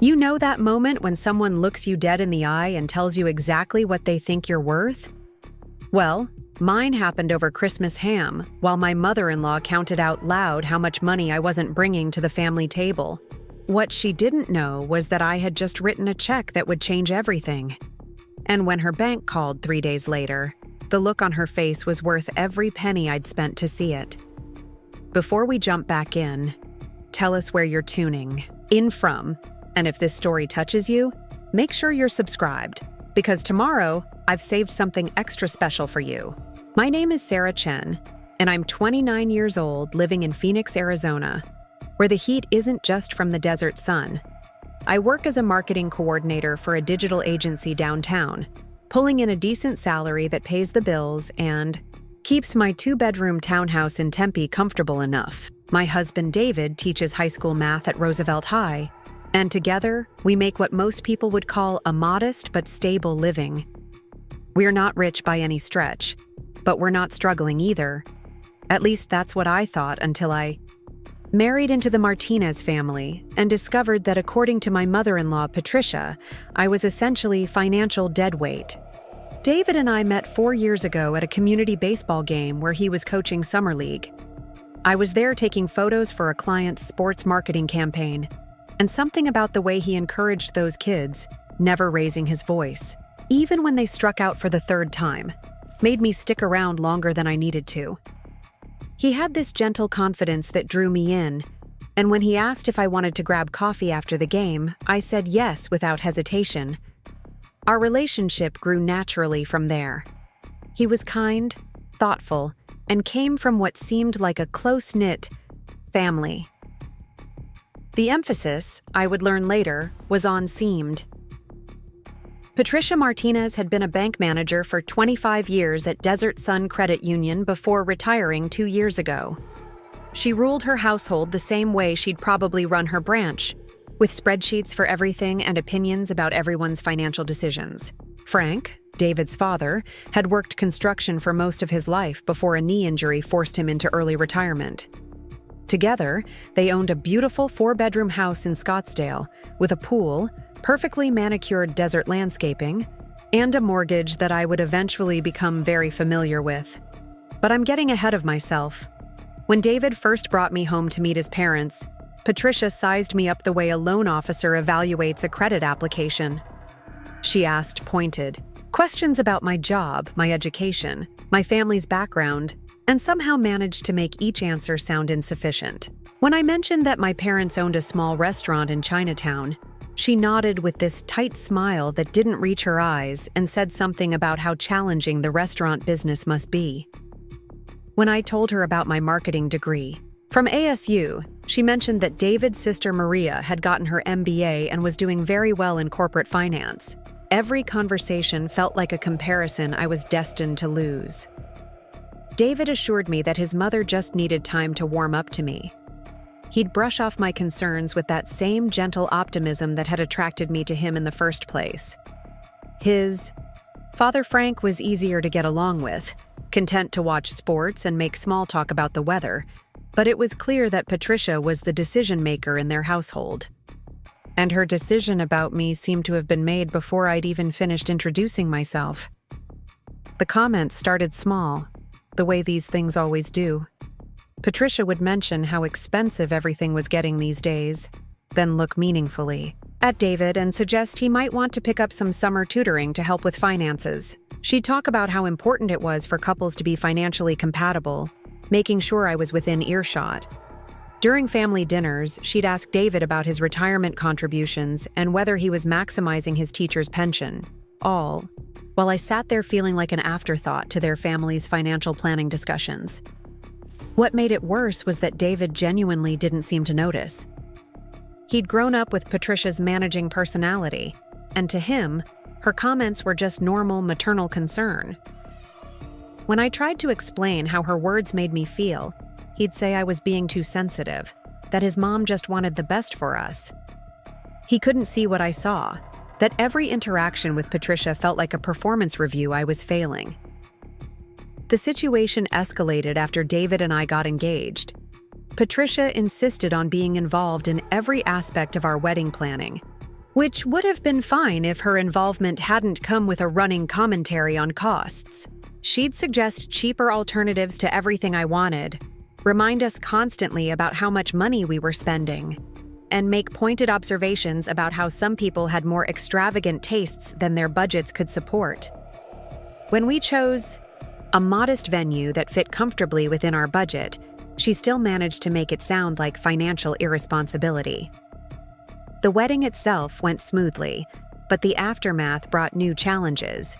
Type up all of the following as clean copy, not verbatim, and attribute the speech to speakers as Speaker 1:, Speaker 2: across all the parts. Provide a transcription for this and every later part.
Speaker 1: You know that moment when someone looks you dead in the eye and tells you exactly what they think you're worth? Well, mine happened over Christmas ham, while my mother-in-law counted out loud how much money I wasn't bringing to the family table. What she didn't know was that I had just written a check that would change everything. And when her bank called 3 days later, the look on her face was worth every penny I'd spent to see it. Before we jump back in, tell us where you're tuning in from, and if this story touches you, make sure you're subscribed, because tomorrow I've saved something extra special for you. My name is Sarah Chen, and I'm 29 years old living in Phoenix, Arizona, where the heat isn't just from the desert sun. I work as a marketing coordinator for a digital agency downtown, pulling in a decent salary that pays the bills and keeps my 2-bedroom townhouse in Tempe comfortable enough. My husband David teaches high school math at Roosevelt High, and together we make what most people would call a modest but stable living. We're not rich by any stretch, but we're not struggling either. At least that's what I thought until I married into the Martinez family and discovered that according to my mother-in-law, Patricia, I was essentially financial deadweight. David and I met 4 years ago at a community baseball game where he was coaching Summer League. I was there taking photos for a client's sports marketing campaign, and something about the way he encouraged those kids, never raising his voice, even when they struck out for the 3rd time, made me stick around longer than I needed to. He had this gentle confidence that drew me in, and when he asked if I wanted to grab coffee after the game, I said yes without hesitation. Our relationship grew naturally from there. He was kind, thoughtful, and came from what seemed like a close-knit family. The emphasis, I would learn later, was on seemed. Patricia Martinez had been a bank manager for 25 years at Desert Sun Credit Union before retiring 2 years ago. She ruled her household the same way she'd probably run her branch, with spreadsheets for everything and opinions about everyone's financial decisions. Frank, David's father, had worked construction for most of his life before a knee injury forced him into early retirement. Together, they owned a beautiful 4-bedroom house in Scottsdale with a pool, perfectly manicured desert landscaping, and a mortgage that I would eventually become very familiar with. But I'm getting ahead of myself. When David first brought me home to meet his parents, Patricia sized me up the way a loan officer evaluates a credit application. She asked pointed questions about my job, my education, my family's background, and somehow managed to make each answer sound insufficient. When I mentioned that my parents owned a small restaurant in Chinatown, she nodded with this tight smile that didn't reach her eyes and said something about how challenging the restaurant business must be. When I told her about my marketing degree from ASU, she mentioned that David's sister Maria had gotten her MBA and was doing very well in corporate finance. Every conversation felt like a comparison I was destined to lose. David assured me that his mother just needed time to warm up to me. He'd brush off my concerns with that same gentle optimism that had attracted me to him in the first place. His Father Frank was easier to get along with, content to watch sports and make small talk about the weather, but it was clear that Patricia was the decision-maker in their household. And her decision about me seemed to have been made before I'd even finished introducing myself. The comments started small, the way these things always do. Patricia would mention how expensive everything was getting these days, then look meaningfully at David and suggest he might want to pick up some summer tutoring to help with finances. She'd talk about how important it was for couples to be financially compatible, making sure I was within earshot. During family dinners, she'd ask David about his retirement contributions and whether he was maximizing his teacher's pension, all while I sat there feeling like an afterthought to their family's financial planning discussions. What made it worse was that David genuinely didn't seem to notice. He'd grown up with Patricia's managing personality, and to him, her comments were just normal maternal concern. When I tried to explain how her words made me feel, he'd say I was being too sensitive, that his mom just wanted the best for us. He couldn't see what I saw, that every interaction with Patricia felt like a performance review I was failing. The situation escalated after David and I got engaged. Patricia insisted on being involved in every aspect of our wedding planning, which would have been fine if her involvement hadn't come with a running commentary on costs. She'd suggest cheaper alternatives to everything I wanted, remind us constantly about how much money we were spending, and make pointed observations about how some people had more extravagant tastes than their budgets could support. When we chose a modest venue that fit comfortably within our budget, she still managed to make it sound like financial irresponsibility. The wedding itself went smoothly, but the aftermath brought new challenges.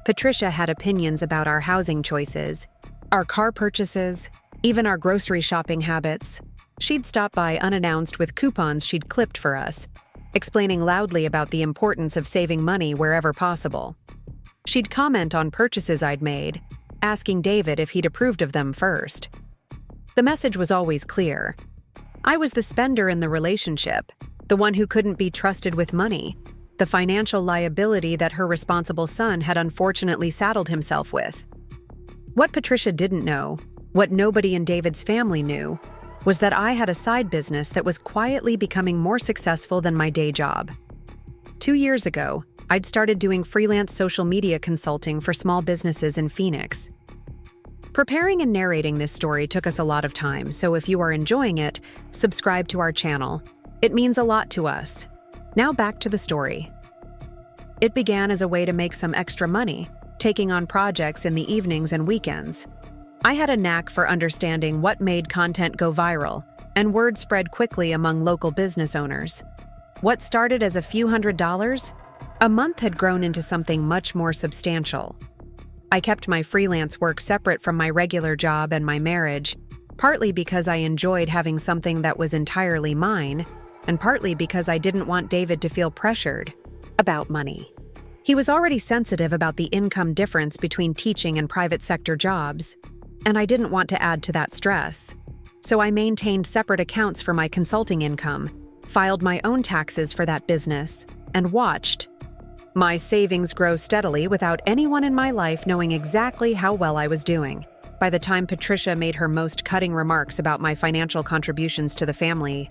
Speaker 1: Patricia had opinions about our housing choices, our car purchases, even our grocery shopping habits. She'd stop by unannounced with coupons she'd clipped for us, explaining loudly about the importance of saving money wherever possible. She'd comment on purchases I'd made, asking David if he'd approved of them first. The message was always clear. I was the spender in the relationship, the one who couldn't be trusted with money, the financial liability that her responsible son had unfortunately saddled himself with. What Patricia didn't know, what nobody in David's family knew, was that I had a side business that was quietly becoming more successful than my day job. 2 years ago, I'd started doing freelance social media consulting for small businesses in Phoenix. Preparing and narrating this story took us a lot of time, so if you are enjoying it, subscribe to our channel. It means a lot to us. Now back to the story. It began as a way to make some extra money, taking on projects in the evenings and weekends. I had a knack for understanding what made content go viral, and word spread quickly among local business owners. What started as a few $100s, a month had grown into something much more substantial. I kept my freelance work separate from my regular job and my marriage, partly because I enjoyed having something that was entirely mine, and partly because I didn't want David to feel pressured about money. He was already sensitive about the income difference between teaching and private sector jobs, and I didn't want to add to that stress. So I maintained separate accounts for my consulting income, filed my own taxes for that business, and watched my savings grow steadily without anyone in my life knowing exactly how well I was doing. By the time Patricia made her most cutting remarks about my financial contributions to the family,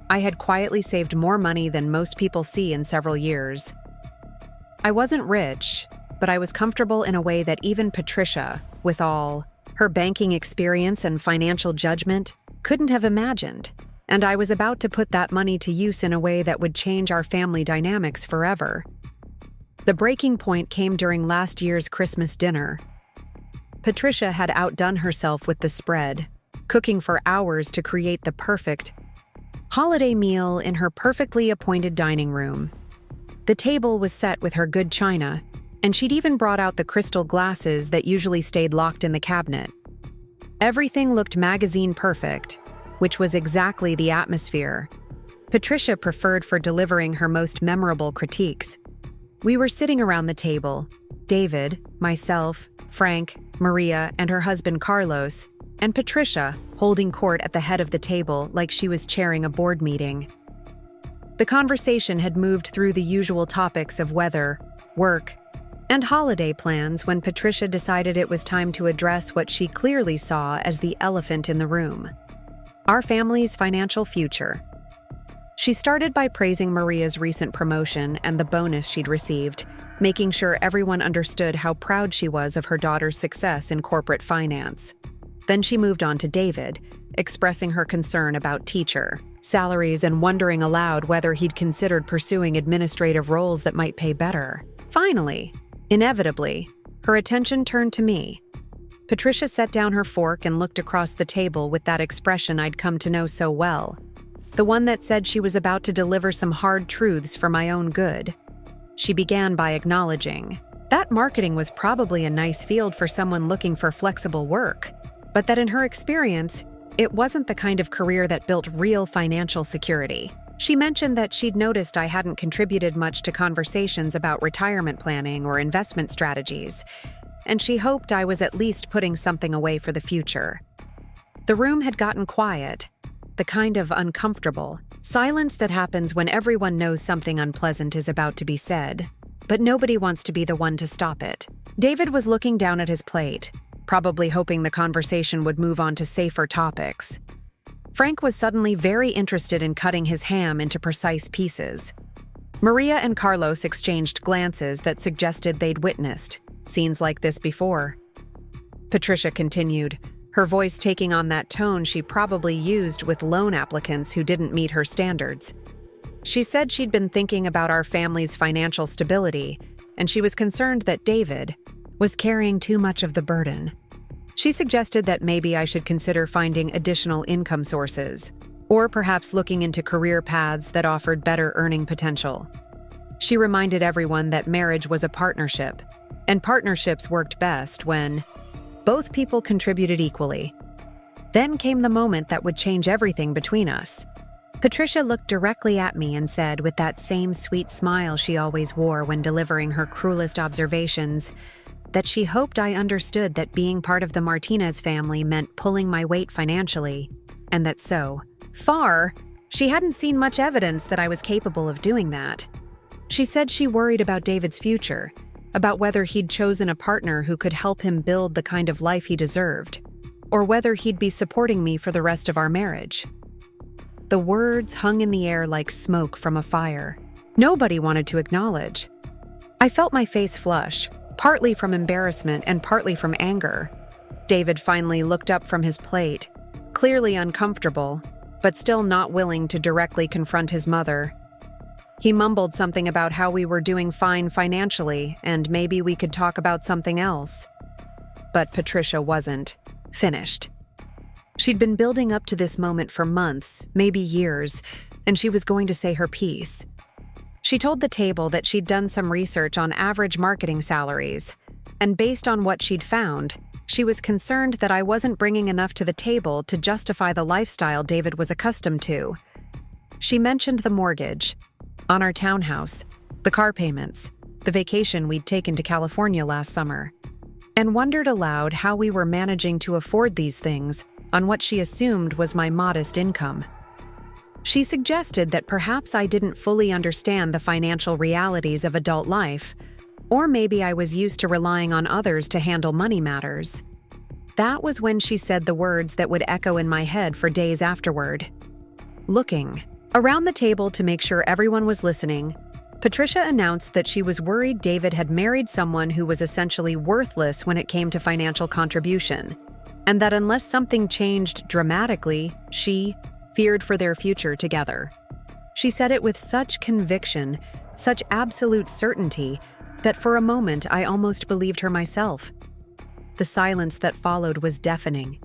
Speaker 1: I had quietly saved more money than most people see in several years. I wasn't rich, but I was comfortable in a way that even Patricia, with all her banking experience and financial judgment, couldn't have imagined, and I was about to put that money to use in a way that would change our family dynamics forever. The breaking point came during last year's Christmas dinner. Patricia had outdone herself with the spread, cooking for hours to create the perfect holiday meal in her perfectly appointed dining room. The table was set with her good china, and she'd even brought out the crystal glasses that usually stayed locked in the cabinet. Everything looked magazine perfect, which was exactly the atmosphere Patricia preferred for delivering her most memorable critiques. We were sitting around the table, David, myself, Frank, Maria, and her husband Carlos, and Patricia holding court at the head of the table like she was chairing a board meeting. The conversation had moved through the usual topics of weather, work, and holiday plans when Patricia decided it was time to address what she clearly saw as the elephant in the room: our family's financial future. She started by praising Maria's recent promotion and the bonus she'd received, making sure everyone understood how proud she was of her daughter's success in corporate finance. Then she moved on to David, expressing her concern about teacher salaries and wondering aloud whether he'd considered pursuing administrative roles that might pay better. Finally, inevitably, her attention turned to me. Patricia set down her fork and looked across the table with that expression I'd come to know so well, the one that said she was about to deliver some hard truths for my own good. She began by acknowledging that marketing was probably a nice field for someone looking for flexible work, but that in her experience, it wasn't the kind of career that built real financial security. She mentioned that she'd noticed I hadn't contributed much to conversations about retirement planning or investment strategies, and she hoped I was at least putting something away for the future. The room had gotten quiet, the kind of uncomfortable silence that happens when everyone knows something unpleasant is about to be said, but nobody wants to be the one to stop it. David was looking down at his plate, probably hoping the conversation would move on to safer topics. Frank was suddenly very interested in cutting his ham into precise pieces. Maria and Carlos exchanged glances that suggested they'd witnessed scenes like this before. Patricia continued, her voice taking on that tone she probably used with loan applicants who didn't meet her standards. She said she'd been thinking about our family's financial stability, and she was concerned that David was carrying too much of the burden. She suggested that maybe I should consider finding additional income sources, or perhaps looking into career paths that offered better earning potential. She reminded everyone that marriage was a partnership, and partnerships worked best when both people contributed equally. Then came the moment that would change everything between us. Patricia looked directly at me and said, with that same sweet smile she always wore when delivering her cruelest observations, that she hoped I understood that being part of the Martinez family meant pulling my weight financially, and that so far, she hadn't seen much evidence that I was capable of doing that. She said she worried about David's future, about whether he'd chosen a partner who could help him build the kind of life he deserved, or whether he'd be supporting me for the rest of our marriage. The words hung in the air like smoke from a fire. Nobody wanted to acknowledge. I felt my face flush, partly from embarrassment and partly from anger. David finally looked up from his plate, clearly uncomfortable, but still not willing to directly confront his mother. He mumbled something about how we were doing fine financially and maybe we could talk about something else. But Patricia wasn't finished. She'd been building up to this moment for months, maybe years, and she was going to say her piece. She told the table that she'd done some research on average marketing salaries, and based on what she'd found, she was concerned that I wasn't bringing enough to the table to justify the lifestyle David was accustomed to. She mentioned the mortgage on our townhouse, the car payments, the vacation we'd taken to California last summer, and wondered aloud how we were managing to afford these things on what she assumed was my modest income. She suggested that perhaps I didn't fully understand the financial realities of adult life, or maybe I was used to relying on others to handle money matters. That was when she said the words that would echo in my head for days afterward. Looking around the table to make sure everyone was listening, Patricia announced that she was worried David had married someone who was essentially worthless when it came to financial contribution, and that unless something changed dramatically, she feared for their future together. She said it with such conviction, such absolute certainty, that for a moment I almost believed her myself. The silence that followed was deafening.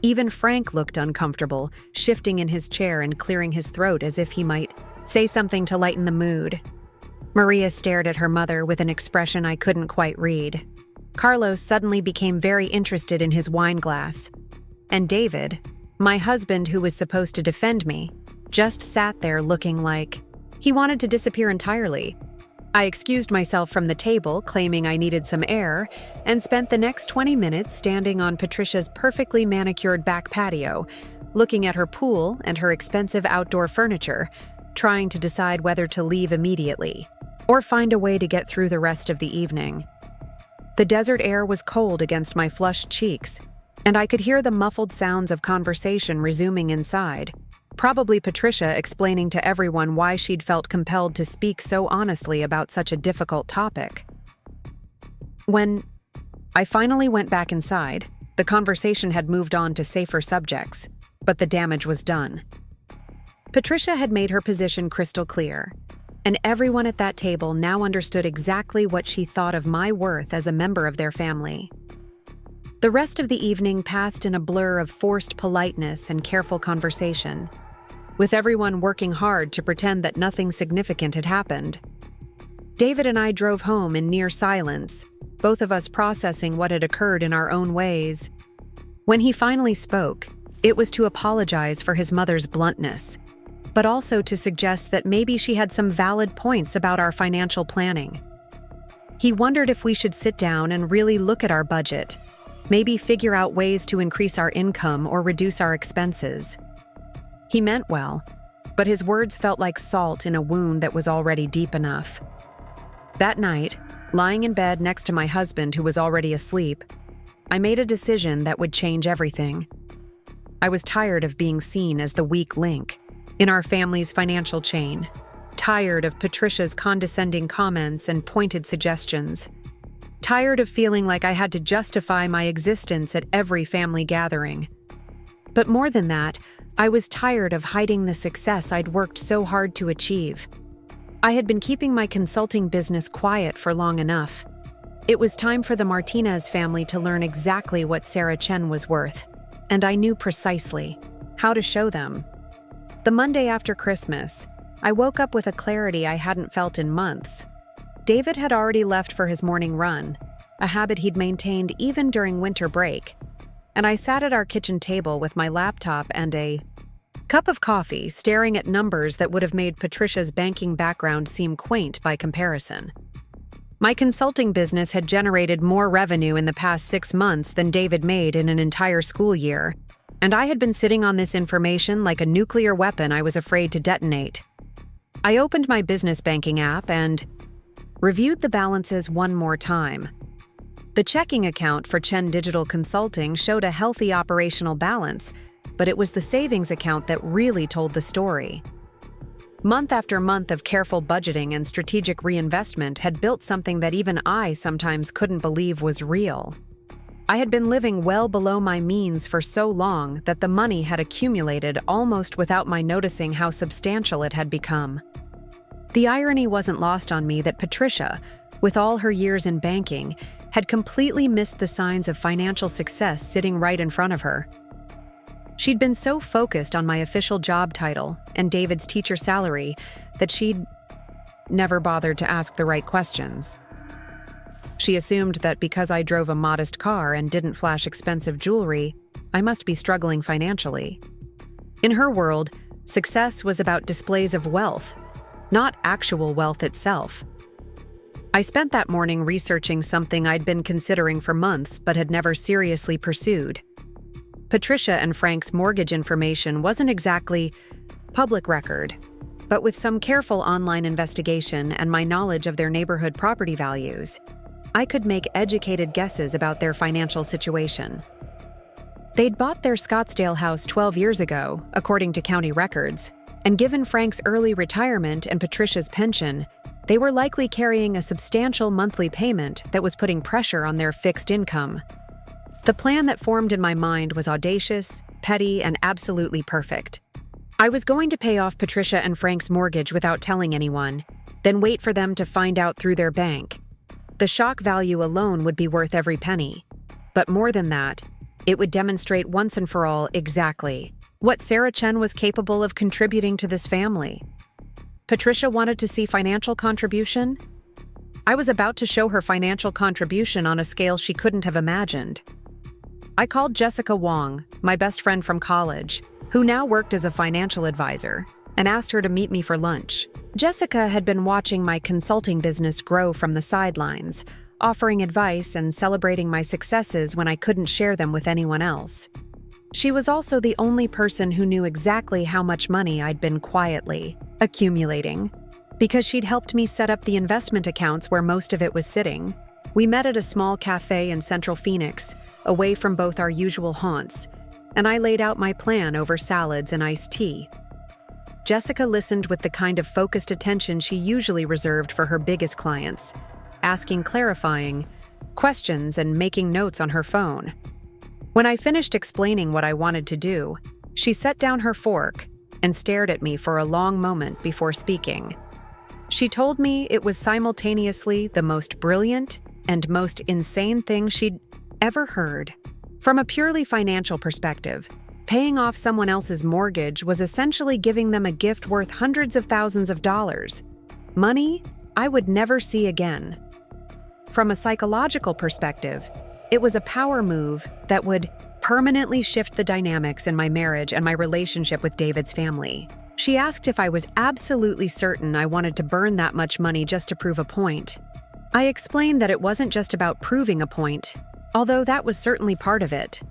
Speaker 1: Even Frank looked uncomfortable, shifting in his chair and clearing his throat as if he might say something to lighten the mood. Maria stared at her mother with an expression I couldn't quite read. Carlos suddenly became very interested in his wine glass. And David, my husband who was supposed to defend me, just sat there looking like he wanted to disappear entirely. I excused myself from the table, claiming I needed some air, and spent the next 20 minutes standing on Patricia's perfectly manicured back patio, looking at her pool and her expensive outdoor furniture, trying to decide whether to leave immediately or find a way to get through the rest of the evening. The desert air was cold against my flushed cheeks, and I could hear the muffled sounds of conversation resuming inside, probably Patricia explaining to everyone why she'd felt compelled to speak so honestly about such a difficult topic. When I finally went back inside, the conversation had moved on to safer subjects, but the damage was done. Patricia had made her position crystal clear, and everyone at that table now understood exactly what she thought of my worth as a member of their family. The rest of the evening passed in a blur of forced politeness and careful conversation, with everyone working hard to pretend that nothing significant had happened. David and I drove home in near silence, both of us processing what had occurred in our own ways. When he finally spoke, it was to apologize for his mother's bluntness, but also to suggest that maybe she had some valid points about our financial planning. He wondered if we should sit down and really look at our budget, maybe figure out ways to increase our income or reduce our expenses. He meant well, but his words felt like salt in a wound that was already deep enough. That night, lying in bed next to my husband who was already asleep, I made a decision that would change everything. I was tired of being seen as the weak link in our family's financial chain. Tired of Patricia's condescending comments and pointed suggestions. Tired of feeling like I had to justify my existence at every family gathering. But more than that, I was tired of hiding the success I'd worked so hard to achieve. I had been keeping my consulting business quiet for long enough. It was time for the Martinez family to learn exactly what Sarah Chen was worth, and I knew precisely how to show them. The Monday after Christmas, I woke up with a clarity I hadn't felt in months. David had already left for his morning run, a habit he'd maintained even during winter break, and I sat at our kitchen table with my laptop and a cup of coffee, staring at numbers that would have made Patricia's banking background seem quaint by comparison. My consulting business had generated more revenue in the past 6 months than David made in an entire school year, and I had been sitting on this information like a nuclear weapon I was afraid to detonate. I opened my business banking app and reviewed the balances one more time. The checking account for Chen Digital Consulting showed a healthy operational balance, but it was the savings account that really told the story. Month after month of careful budgeting and strategic reinvestment had built something that even I sometimes couldn't believe was real. I had been living well below my means for so long that the money had accumulated almost without my noticing how substantial it had become. The irony wasn't lost on me that Patricia, with all her years in banking, had completely missed the signs of financial success sitting right in front of her. She'd been so focused on my official job title and David's teacher salary that she'd never bothered to ask the right questions. She assumed that because I drove a modest car and didn't flash expensive jewelry, I must be struggling financially. In her world, success was about displays of wealth, not actual wealth itself. I spent that morning researching something I'd been considering for months but had never seriously pursued. Patricia and Frank's mortgage information wasn't exactly public record, but with some careful online investigation and my knowledge of their neighborhood property values, I could make educated guesses about their financial situation. They'd bought their Scottsdale house 12 years ago, according to county records, and given Frank's early retirement and Patricia's pension, they were likely carrying a substantial monthly payment that was putting pressure on their fixed income. The plan that formed in my mind was audacious, petty, and absolutely perfect. I was going to pay off Patricia and Frank's mortgage without telling anyone, then wait for them to find out through their bank. The shock value alone would be worth every penny. But more than that, it would demonstrate once and for all exactly what Sarah Chen was capable of contributing to this family. Patricia wanted to see financial contribution. I was about to show her financial contribution on a scale she couldn't have imagined. I called Jessica Wong, my best friend from college, who now worked as a financial advisor, and asked her to meet me for lunch. Jessica had been watching my consulting business grow from the sidelines, offering advice and celebrating my successes when I couldn't share them with anyone else. She was also the only person who knew exactly how much money I'd been quietly accumulating, because she'd helped me set up the investment accounts where most of it was sitting. We met at a small cafe in Central Phoenix, away from both our usual haunts, and I laid out my plan over salads and iced tea. Jessica listened with the kind of focused attention she usually reserved for her biggest clients, asking clarifying questions and making notes on her phone. When I finished explaining what I wanted to do, she set down her fork and stared at me for a long moment before speaking. She told me it was simultaneously the most brilliant and most insane thing she'd ever heard. From a purely financial perspective, paying off someone else's mortgage was essentially giving them a gift worth hundreds of thousands of dollars, money I would never see again. From a psychological perspective, it was a power move that would permanently shift the dynamics in my marriage and my relationship with David's family. She asked if I was absolutely certain I wanted to burn that much money just to prove a point. I explained that it wasn't just about proving a point, although that was certainly part of it.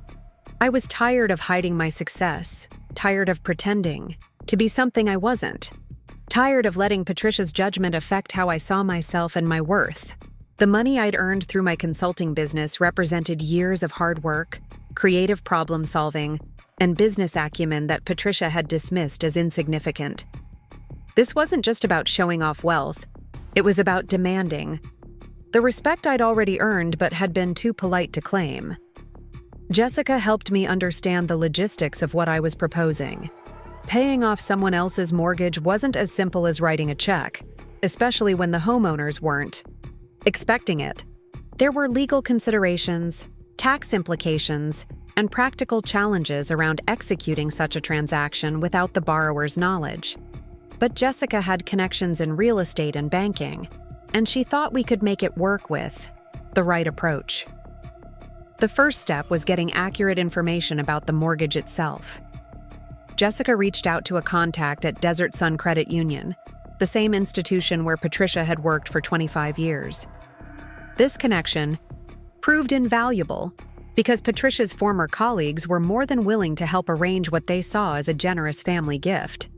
Speaker 1: I was tired of hiding my success, tired of pretending to be something I wasn't, tired of letting Patricia's judgment affect how I saw myself and my worth. The money I'd earned through my consulting business represented years of hard work, creative problem solving, and business acumen that Patricia had dismissed as insignificant. This wasn't just about showing off wealth. It was about demanding the respect I'd already earned but had been too polite to claim. Jessica helped me understand the logistics of what I was proposing. Paying off someone else's mortgage wasn't as simple as writing a check, especially when the homeowners weren't expecting it. There were legal considerations, tax implications, and practical challenges around executing such a transaction without the borrower's knowledge. But Jessica had connections in real estate and banking, and she thought we could make it work with the right approach. The first step was getting accurate information about the mortgage itself. Jessica reached out to a contact at Desert Sun Credit Union, the same institution where Patricia had worked for 25 years. This connection proved invaluable because Patricia's former colleagues were more than willing to help arrange what they saw as a generous family gift.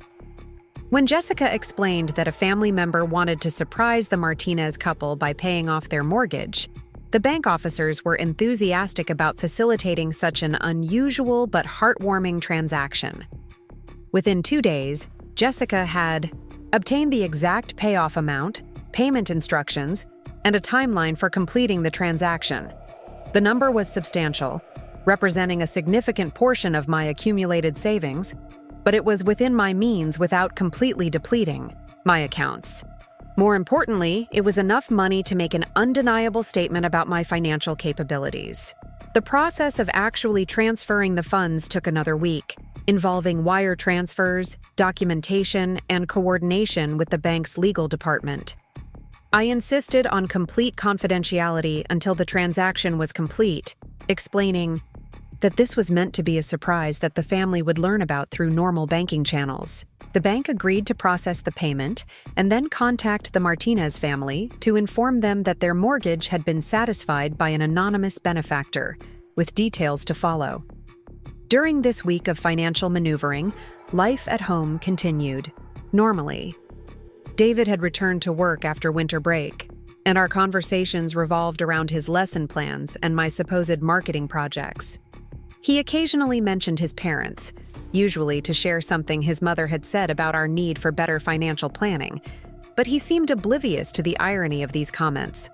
Speaker 1: When Jessica explained that a family member wanted to surprise the Martinez couple by paying off their mortgage, the bank officers were enthusiastic about facilitating such an unusual but heartwarming transaction. Within 2 days, Jessica had obtained the exact payoff amount, payment instructions, and a timeline for completing the transaction. The number was substantial, representing a significant portion of my accumulated savings, but it was within my means without completely depleting my accounts. More importantly, it was enough money to make an undeniable statement about my financial capabilities. The process of actually transferring the funds took another week, involving wire transfers, documentation, and coordination with the bank's legal department. I insisted on complete confidentiality until the transaction was complete, explaining that this was meant to be a surprise that the family would learn about through normal banking channels. The bank agreed to process the payment and then contact the Martinez family to inform them that their mortgage had been satisfied by an anonymous benefactor, with details to follow. During this week of financial maneuvering, life at home continued normally. David had returned to work after winter break, and our conversations revolved around his lesson plans and my supposed marketing projects. He occasionally mentioned his parents, usually to share something his mother had said about our need for better financial planning, but he seemed oblivious to the irony of these comments.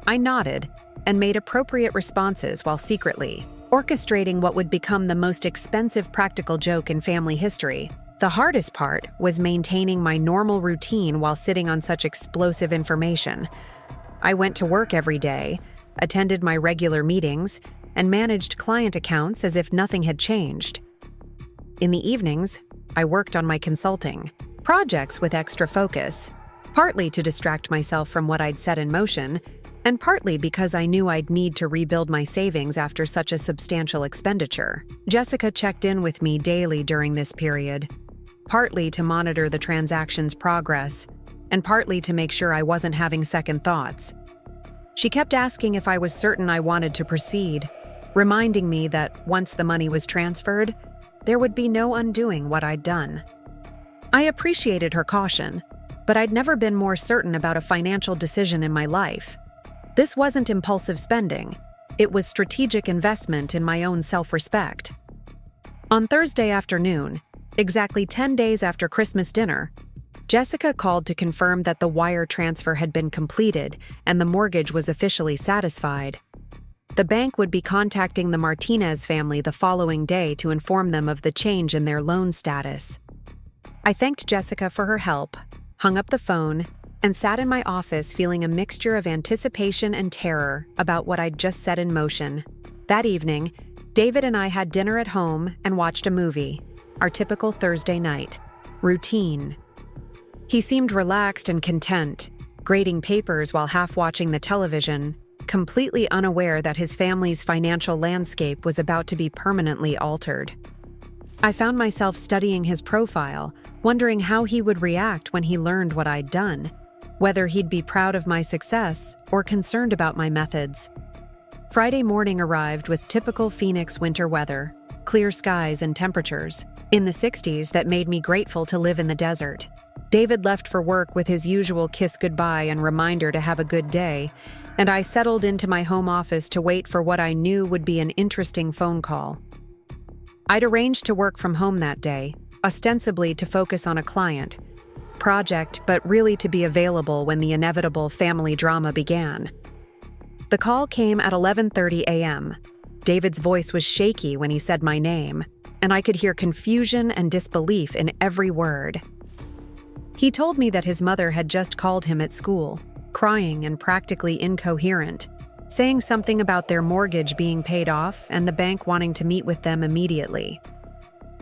Speaker 1: I nodded and made appropriate responses while secretly orchestrating what would become the most expensive practical joke in family history. The hardest part was maintaining my normal routine while sitting on such explosive information. I went to work every day, attended my regular meetings, and managed client accounts as if nothing had changed. In the evenings, I worked on my consulting projects with extra focus, partly to distract myself from what I'd set in motion, and partly because I knew I'd need to rebuild my savings after such a substantial expenditure. Jessica checked in with me daily during this period, partly to monitor the transaction's progress, and partly to make sure I wasn't having second thoughts. She kept asking if I was certain I wanted to proceed, reminding me that once the money was transferred, there would be no undoing what I'd done. I appreciated her caution, but I'd never been more certain about a financial decision in my life. This wasn't impulsive spending. It was strategic investment in my own self-respect. On Thursday afternoon, exactly 10 days after Christmas dinner, Jessica called to confirm that the wire transfer had been completed and the mortgage was officially satisfied. The bank would be contacting the Martinez family the following day to inform them of the change in their loan status. I thanked Jessica for her help, hung up the phone, and sat in my office feeling a mixture of anticipation and terror about what I'd just set in motion. That evening, David and I had dinner at home and watched a movie, our typical Thursday night. Routine. He seemed relaxed and content, grading papers while half watching the television, completely unaware that his family's financial landscape was about to be permanently altered. I found myself studying his profile, wondering how he would react when he learned what I'd done, whether he'd be proud of my success or concerned about my methods. Friday morning arrived with typical Phoenix winter weather, clear skies and temperatures in the 60s that made me grateful to live in the desert. David left for work with his usual kiss goodbye and reminder to have a good day, and I settled into my home office to wait for what I knew would be an interesting phone call. I'd arranged to work from home that day, ostensibly to focus on a client, project, but really to be available when the inevitable family drama began. The call came at 11:30 a.m. David's voice was shaky when he said my name, and I could hear confusion and disbelief in every word. He told me that his mother had just called him at school, crying and practically incoherent, saying something about their mortgage being paid off and the bank wanting to meet with them immediately.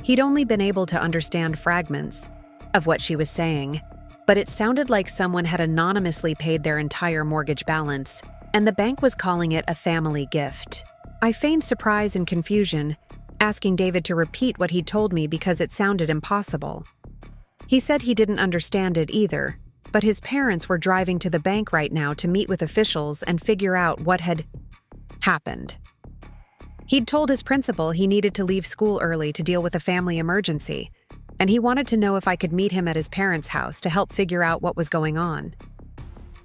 Speaker 1: He'd only been able to understand fragments of what she was saying, but it sounded like someone had anonymously paid their entire mortgage balance, and the bank was calling it a family gift. I feigned surprise and confusion, asking David to repeat what he'd told me because it sounded impossible. He said he didn't understand it either, but his parents were driving to the bank right now to meet with officials and figure out what had happened. He'd told his principal he needed to leave school early to deal with a family emergency, and he wanted to know if I could meet him at his parents' house to help figure out what was going on.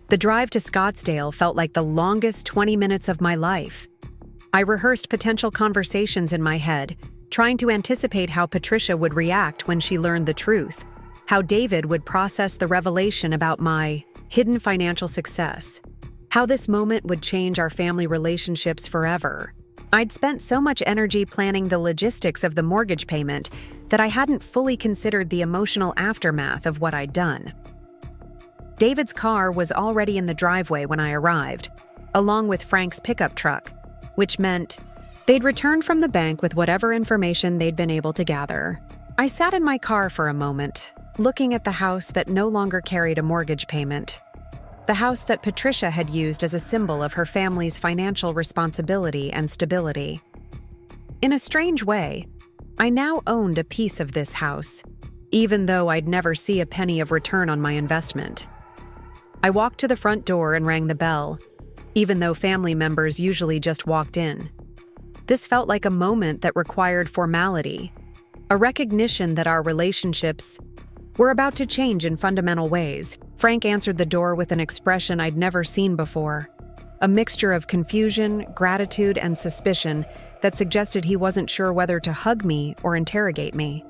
Speaker 1: The drive to Scottsdale felt like the longest 20 minutes of my life. I rehearsed potential conversations in my head, trying to anticipate how Patricia would react when she learned the truth, how David would process the revelation about my hidden financial success, how this moment would change our family relationships forever. I'd spent so much energy planning the logistics of the mortgage payment that I hadn't fully considered the emotional aftermath of what I'd done. David's car was already in the driveway when I arrived, along with Frank's pickup truck, which meant they'd returned from the bank with whatever information they'd been able to gather. I sat in my car for a moment, looking at the house that no longer carried a mortgage payment. The house that Patricia had used as a symbol of her family's financial responsibility and stability. In a strange way, I now owned a piece of this house, even though I'd never see a penny of return on my investment. I walked to the front door and rang the bell, even though family members usually just walked in. This felt like a moment that required formality, a recognition that our relationships were about to change in fundamental ways. Frank answered the door with an expression I'd never seen before, a mixture of confusion, gratitude, and suspicion that suggested he wasn't sure whether to hug me or interrogate me.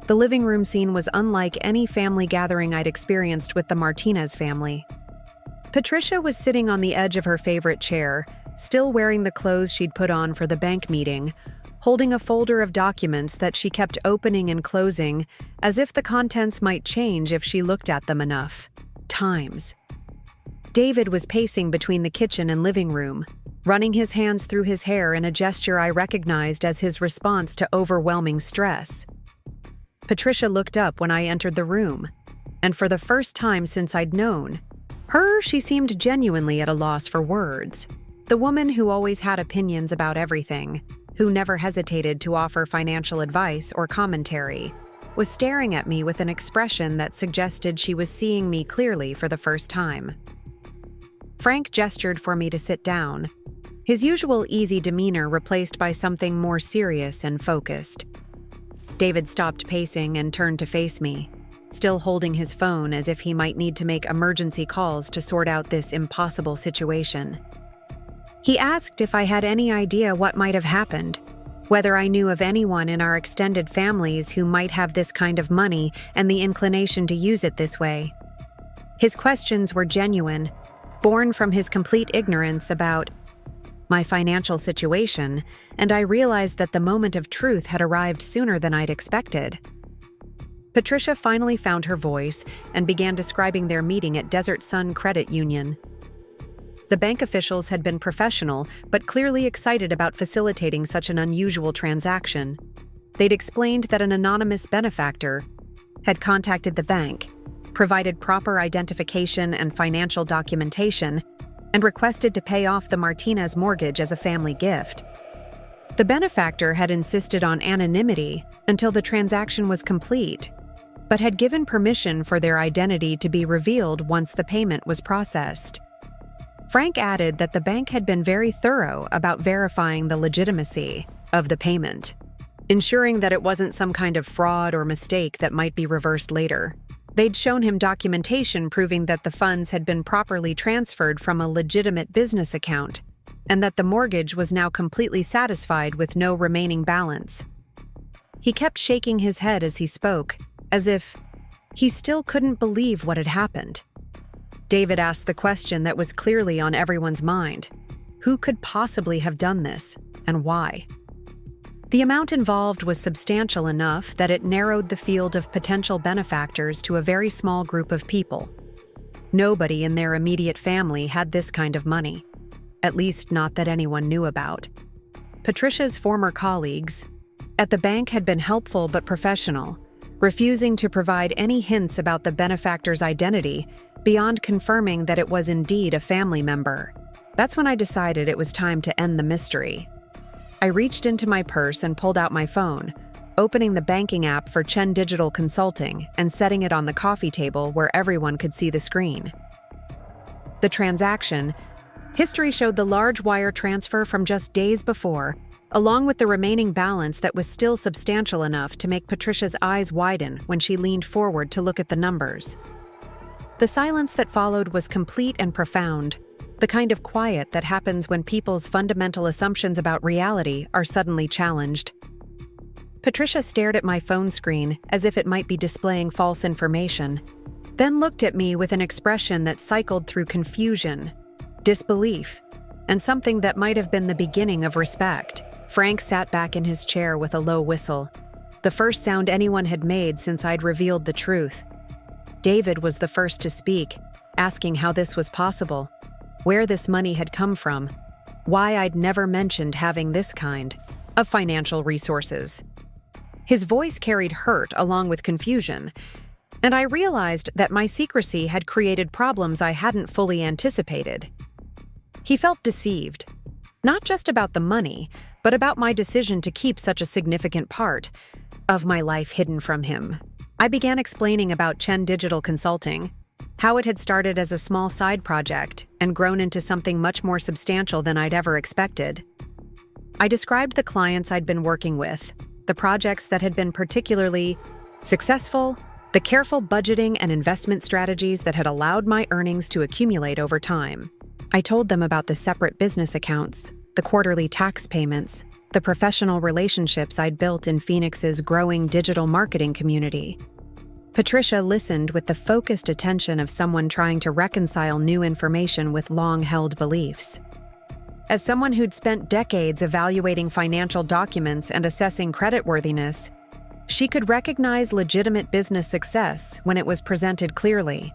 Speaker 1: The living room scene was unlike any family gathering I'd experienced with the Martinez family. Patricia was sitting on the edge of her favorite chair, still wearing the clothes she'd put on for the bank meeting, holding a folder of documents that she kept opening and closing as if the contents might change if she looked at them enough times. David was pacing between the kitchen and living room, running his hands through his hair in a gesture I recognized as his response to overwhelming stress. Patricia looked up when I entered the room, and for the first time since I'd known her, she seemed genuinely at a loss for words. The woman who always had opinions about everything, who never hesitated to offer financial advice or commentary, was staring at me with an expression that suggested she was seeing me clearly for the first time. Frank gestured for me to sit down, his usual easy demeanor replaced by something more serious and focused. David stopped pacing and turned to face me, still holding his phone as if he might need to make emergency calls to sort out this impossible situation. He asked if I had any idea what might have happened, whether I knew of anyone in our extended families who might have this kind of money and the inclination to use it this way. His questions were genuine, born from his complete ignorance about my financial situation, and I realized that the moment of truth had arrived sooner than I'd expected. Patricia finally found her voice and began describing their meeting at Desert Sun Credit Union. The bank officials had been professional, but clearly excited about facilitating such an unusual transaction. They'd explained that an anonymous benefactor had contacted the bank, provided proper identification and financial documentation, and requested to pay off the Martinez mortgage as a family gift. The benefactor had insisted on anonymity until the transaction was complete, but had given permission for their identity to be revealed once the payment was processed. Frank added that the bank had been very thorough about verifying the legitimacy of the payment, ensuring that it wasn't some kind of fraud or mistake that might be reversed later. They'd shown him documentation proving that the funds had been properly transferred from a legitimate business account, and that the mortgage was now completely satisfied with no remaining balance. He kept shaking his head as he spoke, as if He still couldn't believe what had happened. David asked the question that was clearly on everyone's mind. Who could possibly have done this, and why? The amount involved was substantial enough that it narrowed the field of potential benefactors to a very small group of people. Nobody in their immediate family had this kind of money, at least not that anyone knew about. Patricia's former colleagues at the bank had been helpful but professional, refusing to provide any hints about the benefactor's identity beyond confirming that it was indeed a family member. That's when I decided it was time to end the mystery. I reached into my purse and pulled out my phone, opening the banking app for Chen Digital Consulting and setting it on the coffee table where everyone could see the screen. The transaction history showed the large wire transfer from just days before, along with the remaining balance that was still substantial enough to make Patricia's eyes widen when she leaned forward to look at the numbers. The silence that followed was complete and profound, the kind of quiet that happens when people's fundamental assumptions about reality are suddenly challenged. Patricia stared at my phone screen as if it might be displaying false information, then looked at me with an expression that cycled through confusion, disbelief, and something that might have been the beginning of respect. Frank sat back in his chair with a low whistle, the first sound anyone had made since I'd revealed the truth. David was the first to speak, asking how this was possible, where this money had come from, why I'd never mentioned having this kind of financial resources. His voice carried hurt along with confusion, and I realized that my secrecy had created problems I hadn't fully anticipated. He felt deceived, not just about the money, but about my decision to keep such a significant part of my life hidden from him. I began explaining about Chen Digital Consulting, how it had started as a small side project and grown into something much more substantial than I'd ever expected. I described the clients I'd been working with, the projects that had been particularly successful, the careful budgeting and investment strategies that had allowed my earnings to accumulate over time. I told them about the separate business accounts, the quarterly tax payments, the professional relationships I'd built in Phoenix's growing digital marketing community. Patricia listened with the focused attention of someone trying to reconcile new information with long-held beliefs. As someone who'd spent decades evaluating financial documents and assessing creditworthiness, she could recognize legitimate business success when it was presented clearly.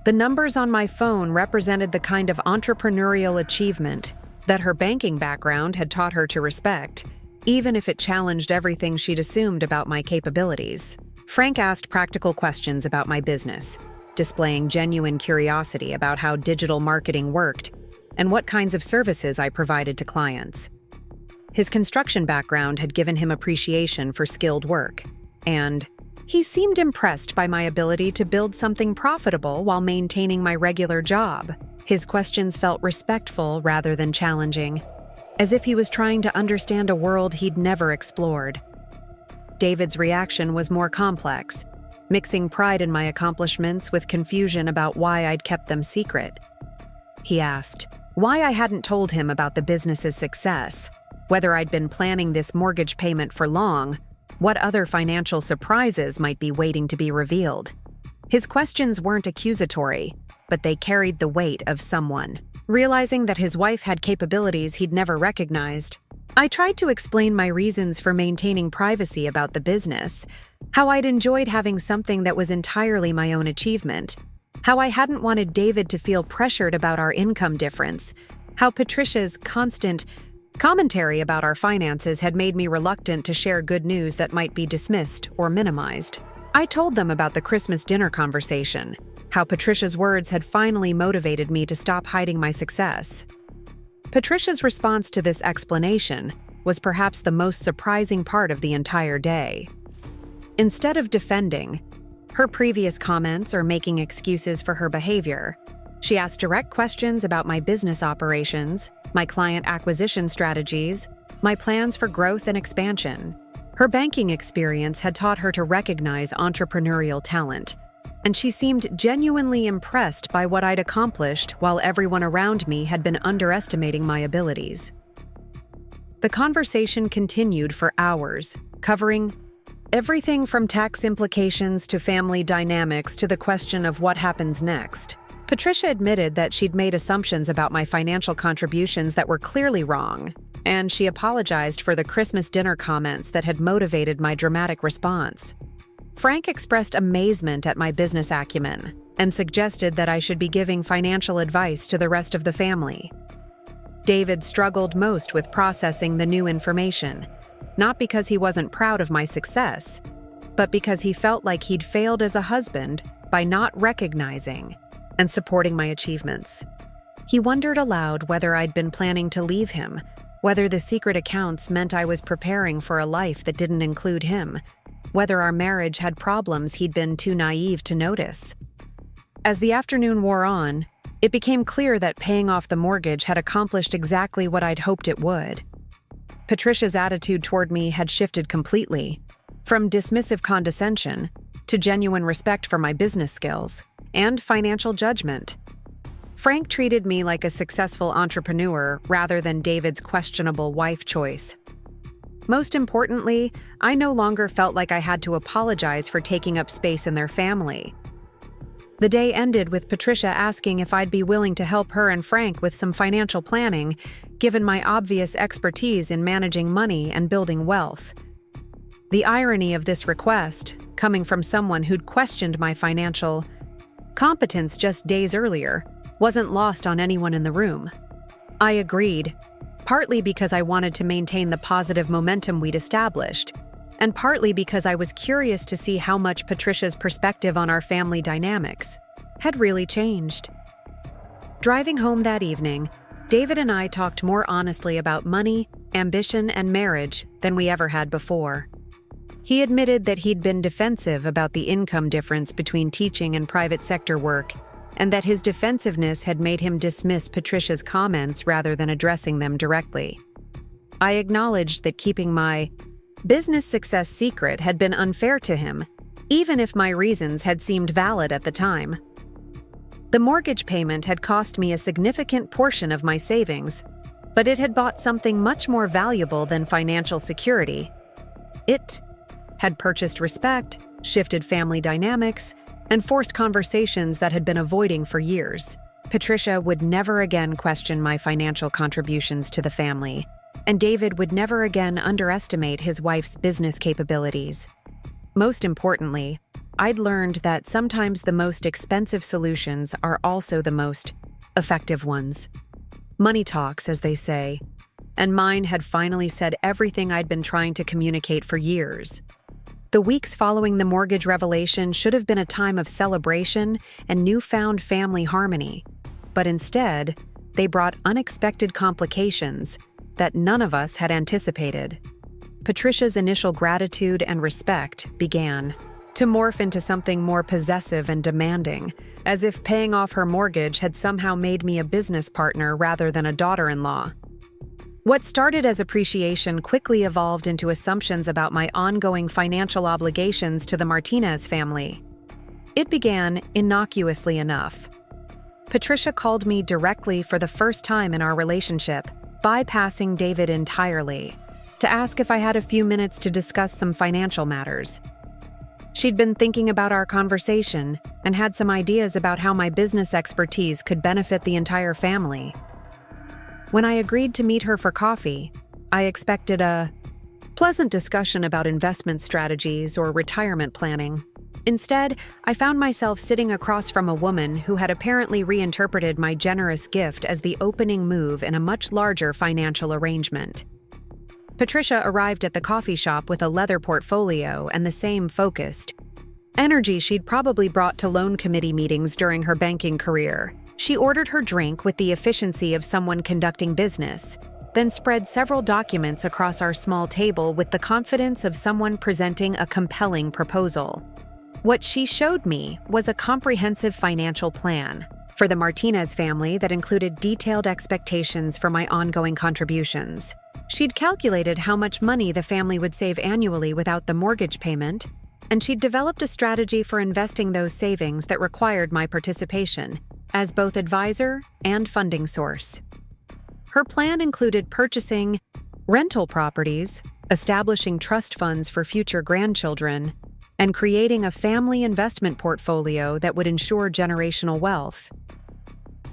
Speaker 1: The numbers on my phone represented the kind of entrepreneurial achievement that her banking background had taught her to respect, even if it challenged everything she'd assumed about my capabilities. Frank asked practical questions about my business, displaying genuine curiosity about how digital marketing worked and what kinds of services I provided to clients. His construction background had given him appreciation for skilled work, and he seemed impressed by my ability to build something profitable while maintaining my regular job. His questions felt respectful rather than challenging, as if he was trying to understand a world he'd never explored. David's reaction was more complex, mixing pride in my accomplishments with confusion about why I'd kept them secret. He asked why I hadn't told him about the business's success, whether I'd been planning this mortgage payment for long, what other financial surprises might be waiting to be revealed. His questions weren't accusatory, but they carried the weight of someone. Realizing that his wife had capabilities he'd never recognized, I tried to explain my reasons for maintaining privacy about the business, how I'd enjoyed having something that was entirely my own achievement, how I hadn't wanted David to feel pressured about our income difference, how Patricia's constant commentary about our finances had made me reluctant to share good news that might be dismissed or minimized. I told them about the Christmas dinner conversation, how Patricia's words had finally motivated me to stop hiding my success. Patricia's response to this explanation was perhaps the most surprising part of the entire day. Instead of defending her previous comments or making excuses for her behavior, she asked direct questions about my business operations, my client acquisition strategies, my plans for growth and expansion. Her banking experience had taught her to recognize entrepreneurial talent, and she seemed genuinely impressed by what I'd accomplished while everyone around me had been underestimating my abilities. The conversation continued for hours, covering Everything from tax implications to family dynamics to the question of what happens next. Patricia admitted that she'd made assumptions about my financial contributions that were clearly wrong, and she apologized for the Christmas dinner comments that had motivated my dramatic response. Frank expressed amazement at my business acumen and suggested that I should be giving financial advice to the rest of the family. David struggled most with processing the new information, not because he wasn't proud of my success, but because he felt like he'd failed as a husband by not recognizing and supporting my achievements. He wondered aloud whether I'd been planning to leave him, whether the secret accounts meant I was preparing for a life that didn't include him, whether our marriage had problems he'd been too naive to notice. As the afternoon wore on, it became clear that paying off the mortgage had accomplished exactly what I'd hoped it would. Patricia's attitude toward me had shifted completely, from dismissive condescension to genuine respect for my business skills and financial judgment. Frank treated me like a successful entrepreneur rather than David's questionable wife choice. Most importantly, I no longer felt like I had to apologize for taking up space in their family. The day ended with Patricia asking if I'd be willing to help her and Frank with some financial planning, given my obvious expertise in managing money and building wealth. The irony of this request, coming from someone who'd questioned my financial competence just days earlier, wasn't lost on anyone in the room. I agreed, partly because I wanted to maintain the positive momentum we'd established, and partly because I was curious to see how much Patricia's perspective on our family dynamics had really changed. Driving home that evening, David and I talked more honestly about money, ambition, and marriage than we ever had before. He admitted that he'd been defensive about the income difference between teaching and private sector work, and that his defensiveness had made him dismiss Patricia's comments rather than addressing them directly. I acknowledged that keeping my business success secret had been unfair to him, even if my reasons had seemed valid at the time. The mortgage payment had cost me a significant portion of my savings, but it had bought something much more valuable than financial security. It had purchased respect, shifted family dynamics, and forced conversations that had been avoiding for years. Patricia would never again question my financial contributions to the family, and David would never again underestimate his wife's business capabilities. Most importantly, I'd learned that sometimes the most expensive solutions are also the most effective ones. Money talks, as they say, and mine had finally said everything I'd been trying to communicate for years. The weeks following the mortgage revelation should have been a time of celebration and newfound family harmony, but instead, they brought unexpected complications that none of us had anticipated. Patricia's initial gratitude and respect began to morph into something more possessive and demanding, as if paying off her mortgage had somehow made me a business partner rather than a daughter-in-law. What started as appreciation quickly evolved into assumptions about my ongoing financial obligations to the Martinez family. It began innocuously enough. Patricia called me directly for the first time in our relationship, bypassing David entirely, to ask if I had a few minutes to discuss some financial matters. She'd been thinking about our conversation and had some ideas about how my business expertise could benefit the entire family. When I agreed to meet her for coffee, I expected a pleasant discussion about investment strategies or retirement planning. Instead, I found myself sitting across from a woman who had apparently reinterpreted my generous gift as the opening move in a much larger financial arrangement. Patricia arrived at the coffee shop with a leather portfolio and the same focused energy she'd probably brought to loan committee meetings during her banking career. She ordered her drink with the efficiency of someone conducting business, then spread several documents across our small table with the confidence of someone presenting a compelling proposal. What she showed me was a comprehensive financial plan for the Martinez family that included detailed expectations for my ongoing contributions. She'd calculated how much money the family would save annually without the mortgage payment, and she'd developed a strategy for investing those savings that required my participation as both advisor and funding source. Her plan included purchasing rental properties establishing trust funds for future grandchildren, and creating a family investment portfolio that would ensure generational wealth.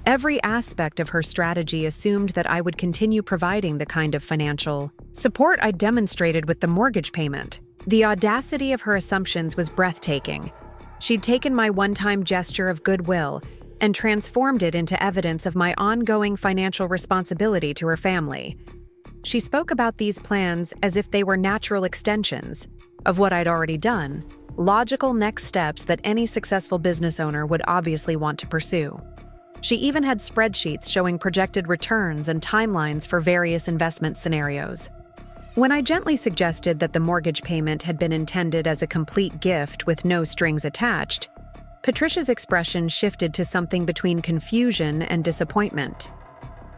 Speaker 1: Every aspect of her strategy assumed that I would continue providing the kind of financial support I demonstrated with the mortgage payment. The audacity of her assumptions was breathtaking. She'd taken my one-time gesture of goodwill and transformed it into evidence of my ongoing financial responsibility to her family. She spoke about these plans as if they were natural extensions of what I'd already done, logical next steps that any successful business owner would obviously want to pursue. She even had spreadsheets showing projected returns and timelines for various investment scenarios. When I gently suggested that the mortgage payment had been intended as a complete gift with no strings attached, Patricia's expression shifted to something between confusion and disappointment.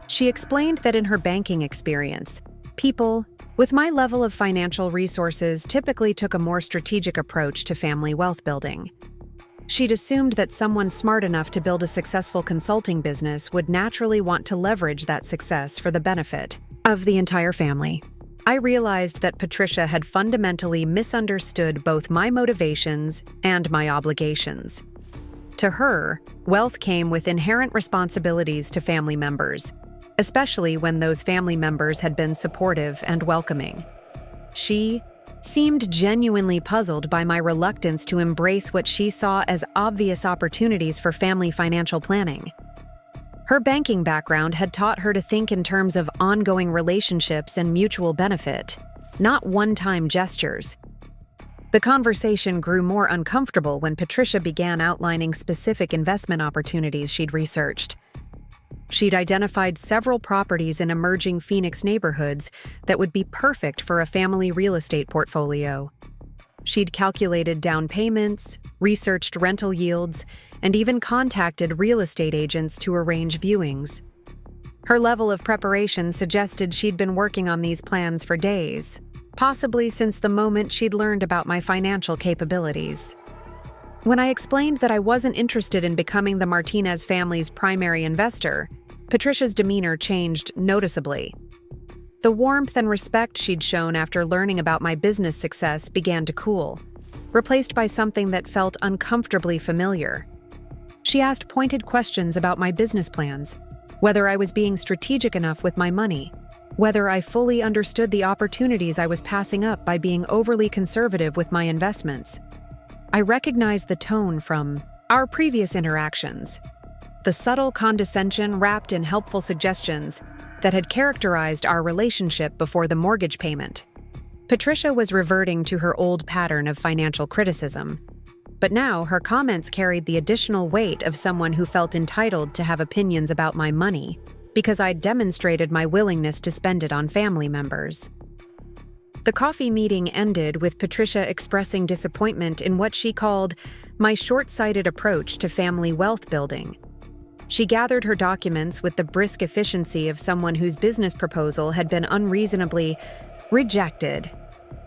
Speaker 1: She explained that in her banking experience, people with my level of financial resources typically took a more strategic approach to family wealth building. She'd assumed that someone smart enough to build a successful consulting business would naturally want to leverage that success for the benefit of the entire family. I realized that Patricia had fundamentally misunderstood both my motivations and my obligations. To her, wealth came with inherent responsibilities to family members, especially when those family members had been supportive and welcoming. She seemed genuinely puzzled by my reluctance to embrace what she saw as obvious opportunities for family financial planning. Her banking background had taught her to think in terms of ongoing relationships and mutual benefit, not one-time gestures. The conversation grew more uncomfortable when Patricia began outlining specific investment opportunities she'd researched. She'd identified several properties in emerging Phoenix neighborhoods that would be perfect for a family real estate portfolio. She'd calculated down payments, researched rental yields, and even contacted real estate agents to arrange viewings. Her level of preparation suggested she'd been working on these plans for days, possibly since the moment she'd learned about my financial capabilities. When I explained that I wasn't interested in becoming the Martinez family's primary investor, Patricia's demeanor changed noticeably. The warmth and respect she'd shown after learning about my business success began to cool, replaced by something that felt uncomfortably familiar. She asked pointed questions about my business plans, whether I was being strategic enough with my money, whether I fully understood the opportunities I was passing up by being overly conservative with my investments. I recognized the tone from our previous interactions, the subtle condescension wrapped in helpful suggestions that had characterized our relationship before the mortgage payment. Patricia was reverting to her old pattern of financial criticism, but now her comments carried the additional weight of someone who felt entitled to have opinions about my money because I'd demonstrated my willingness to spend it on family members. The coffee meeting ended with Patricia expressing disappointment in what she called my short-sighted approach to family wealth building. She gathered her documents with the brisk efficiency of someone whose business proposal had been unreasonably rejected,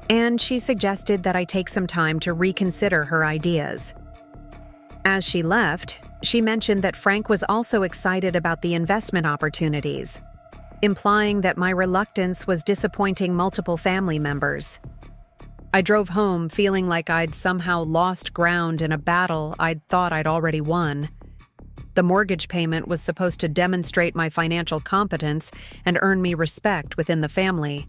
Speaker 1: and she suggested that I take some time to reconsider her ideas. As she left, she mentioned that Frank was also excited about the investment opportunities, implying that my reluctance was disappointing multiple family members. I drove home feeling like I'd somehow lost ground in a battle I'd thought I'd already won. The mortgage payment was supposed to demonstrate my financial competence and earn me respect within the family.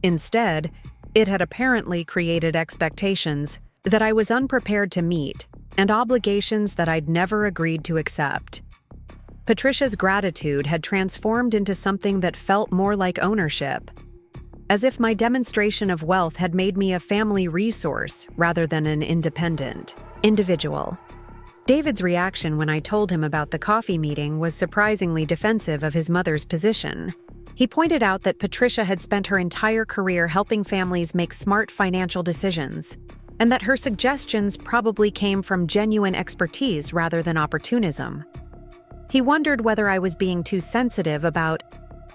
Speaker 1: Instead, it had apparently created expectations that I was unprepared to meet and obligations that I'd never agreed to accept. Patricia's gratitude had transformed into something that felt more like ownership, as if my demonstration of wealth had made me a family resource rather than an independent individual. David's reaction when I told him about the coffee meeting was surprisingly defensive of his mother's position. He pointed out that Patricia had spent her entire career helping families make smart financial decisions, and that her suggestions probably came from genuine expertise rather than opportunism. He wondered whether I was being too sensitive about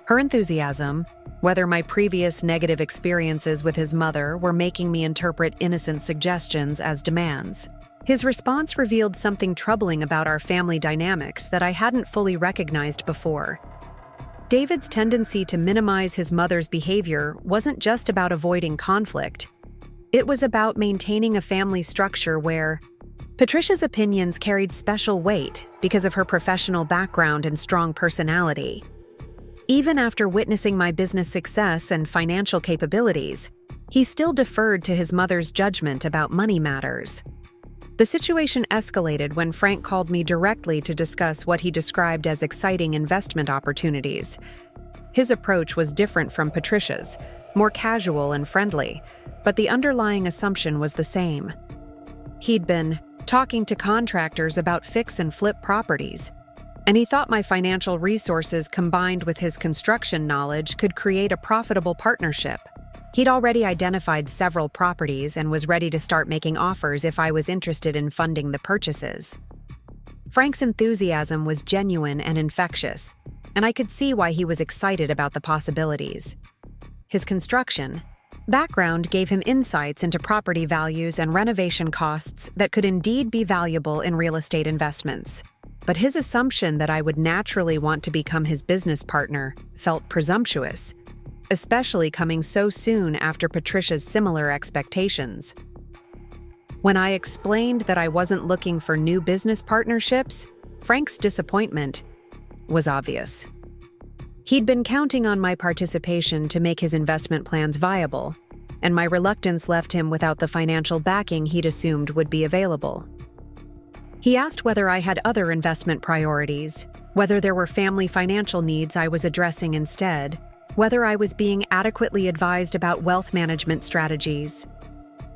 Speaker 1: her enthusiasm, whether my previous negative experiences with his mother were making me interpret innocent suggestions as demands. His response revealed something troubling about our family dynamics that I hadn't fully recognized before. David's tendency to minimize his mother's behavior wasn't just about avoiding conflict. It was about maintaining a family structure where Patricia's opinions carried special weight because of her professional background and strong personality. Even after witnessing my business success and financial capabilities, he still deferred to his mother's judgment about money matters. The situation escalated when Frank called me directly to discuss what he described as exciting investment opportunities. His approach was different from Patricia's, more casual and friendly, but the underlying assumption was the same. He'd been talking to contractors about fix and flip properties, and he thought my financial resources combined with his construction knowledge could create a profitable partnership. He'd already identified several properties and was ready to start making offers if I was interested in funding the purchases. Frank's enthusiasm was genuine and infectious, and I could see why he was excited about the possibilities. His construction background gave him insights into property values and renovation costs that could indeed be valuable in real estate investments. But his assumption that I would naturally want to become his business partner felt presumptuous, especially coming so soon after Patricia's similar expectations. When I explained that I wasn't looking for new business partnerships, Frank's disappointment was obvious. He'd been counting on my participation to make his investment plans viable, and my reluctance left him without the financial backing he'd assumed would be available. He asked whether I had other investment priorities, whether there were family financial needs I was addressing instead, whether I was being adequately advised about wealth management strategies.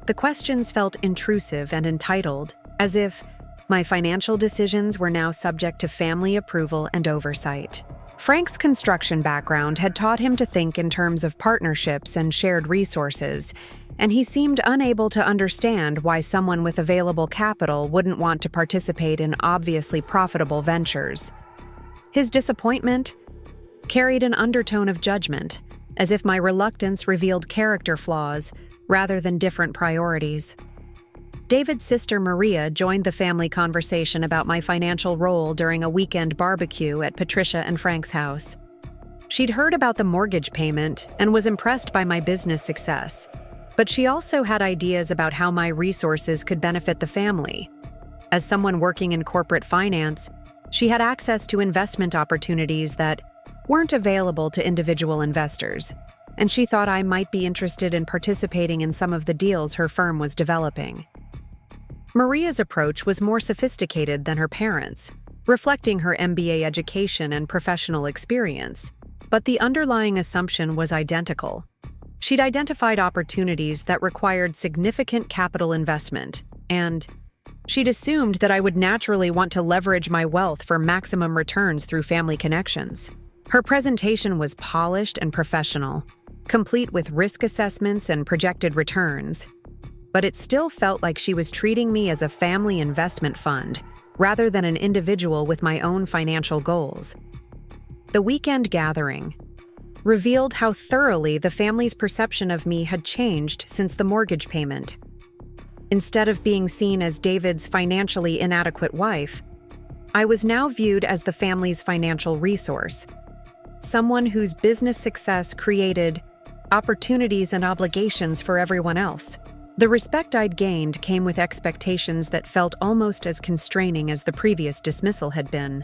Speaker 1: The questions felt intrusive and entitled, as if my financial decisions were now subject to family approval and oversight. Frank's construction background had taught him to think in terms of partnerships and shared resources, and he seemed unable to understand why someone with available capital wouldn't want to participate in obviously profitable ventures. His disappointment carried an undertone of judgment, as if my reluctance revealed character flaws rather than different priorities. David's sister Maria joined the family conversation about my financial role during a weekend barbecue at Patricia and Frank's house. She'd heard about the mortgage payment and was impressed by my business success, but she also had ideas about how my resources could benefit the family. As someone working in corporate finance, she had access to investment opportunities that weren't available to individual investors, and she thought I might be interested in participating in some of the deals her firm was developing. Maria's approach was more sophisticated than her parents', reflecting her MBA education and professional experience, but the underlying assumption was identical. She'd identified opportunities that required significant capital investment, and she'd assumed that I would naturally want to leverage my wealth for maximum returns through family connections. Her presentation was polished and professional, complete with risk assessments and projected returns, but it still felt like she was treating me as a family investment fund rather than an individual with my own financial goals. The weekend gathering revealed how thoroughly the family's perception of me had changed since the mortgage payment. Instead of being seen as David's financially inadequate wife, I was now viewed as the family's financial resource, someone whose business success created opportunities and obligations for everyone else. The respect I'd gained came with expectations that felt almost as constraining as the previous dismissal had been.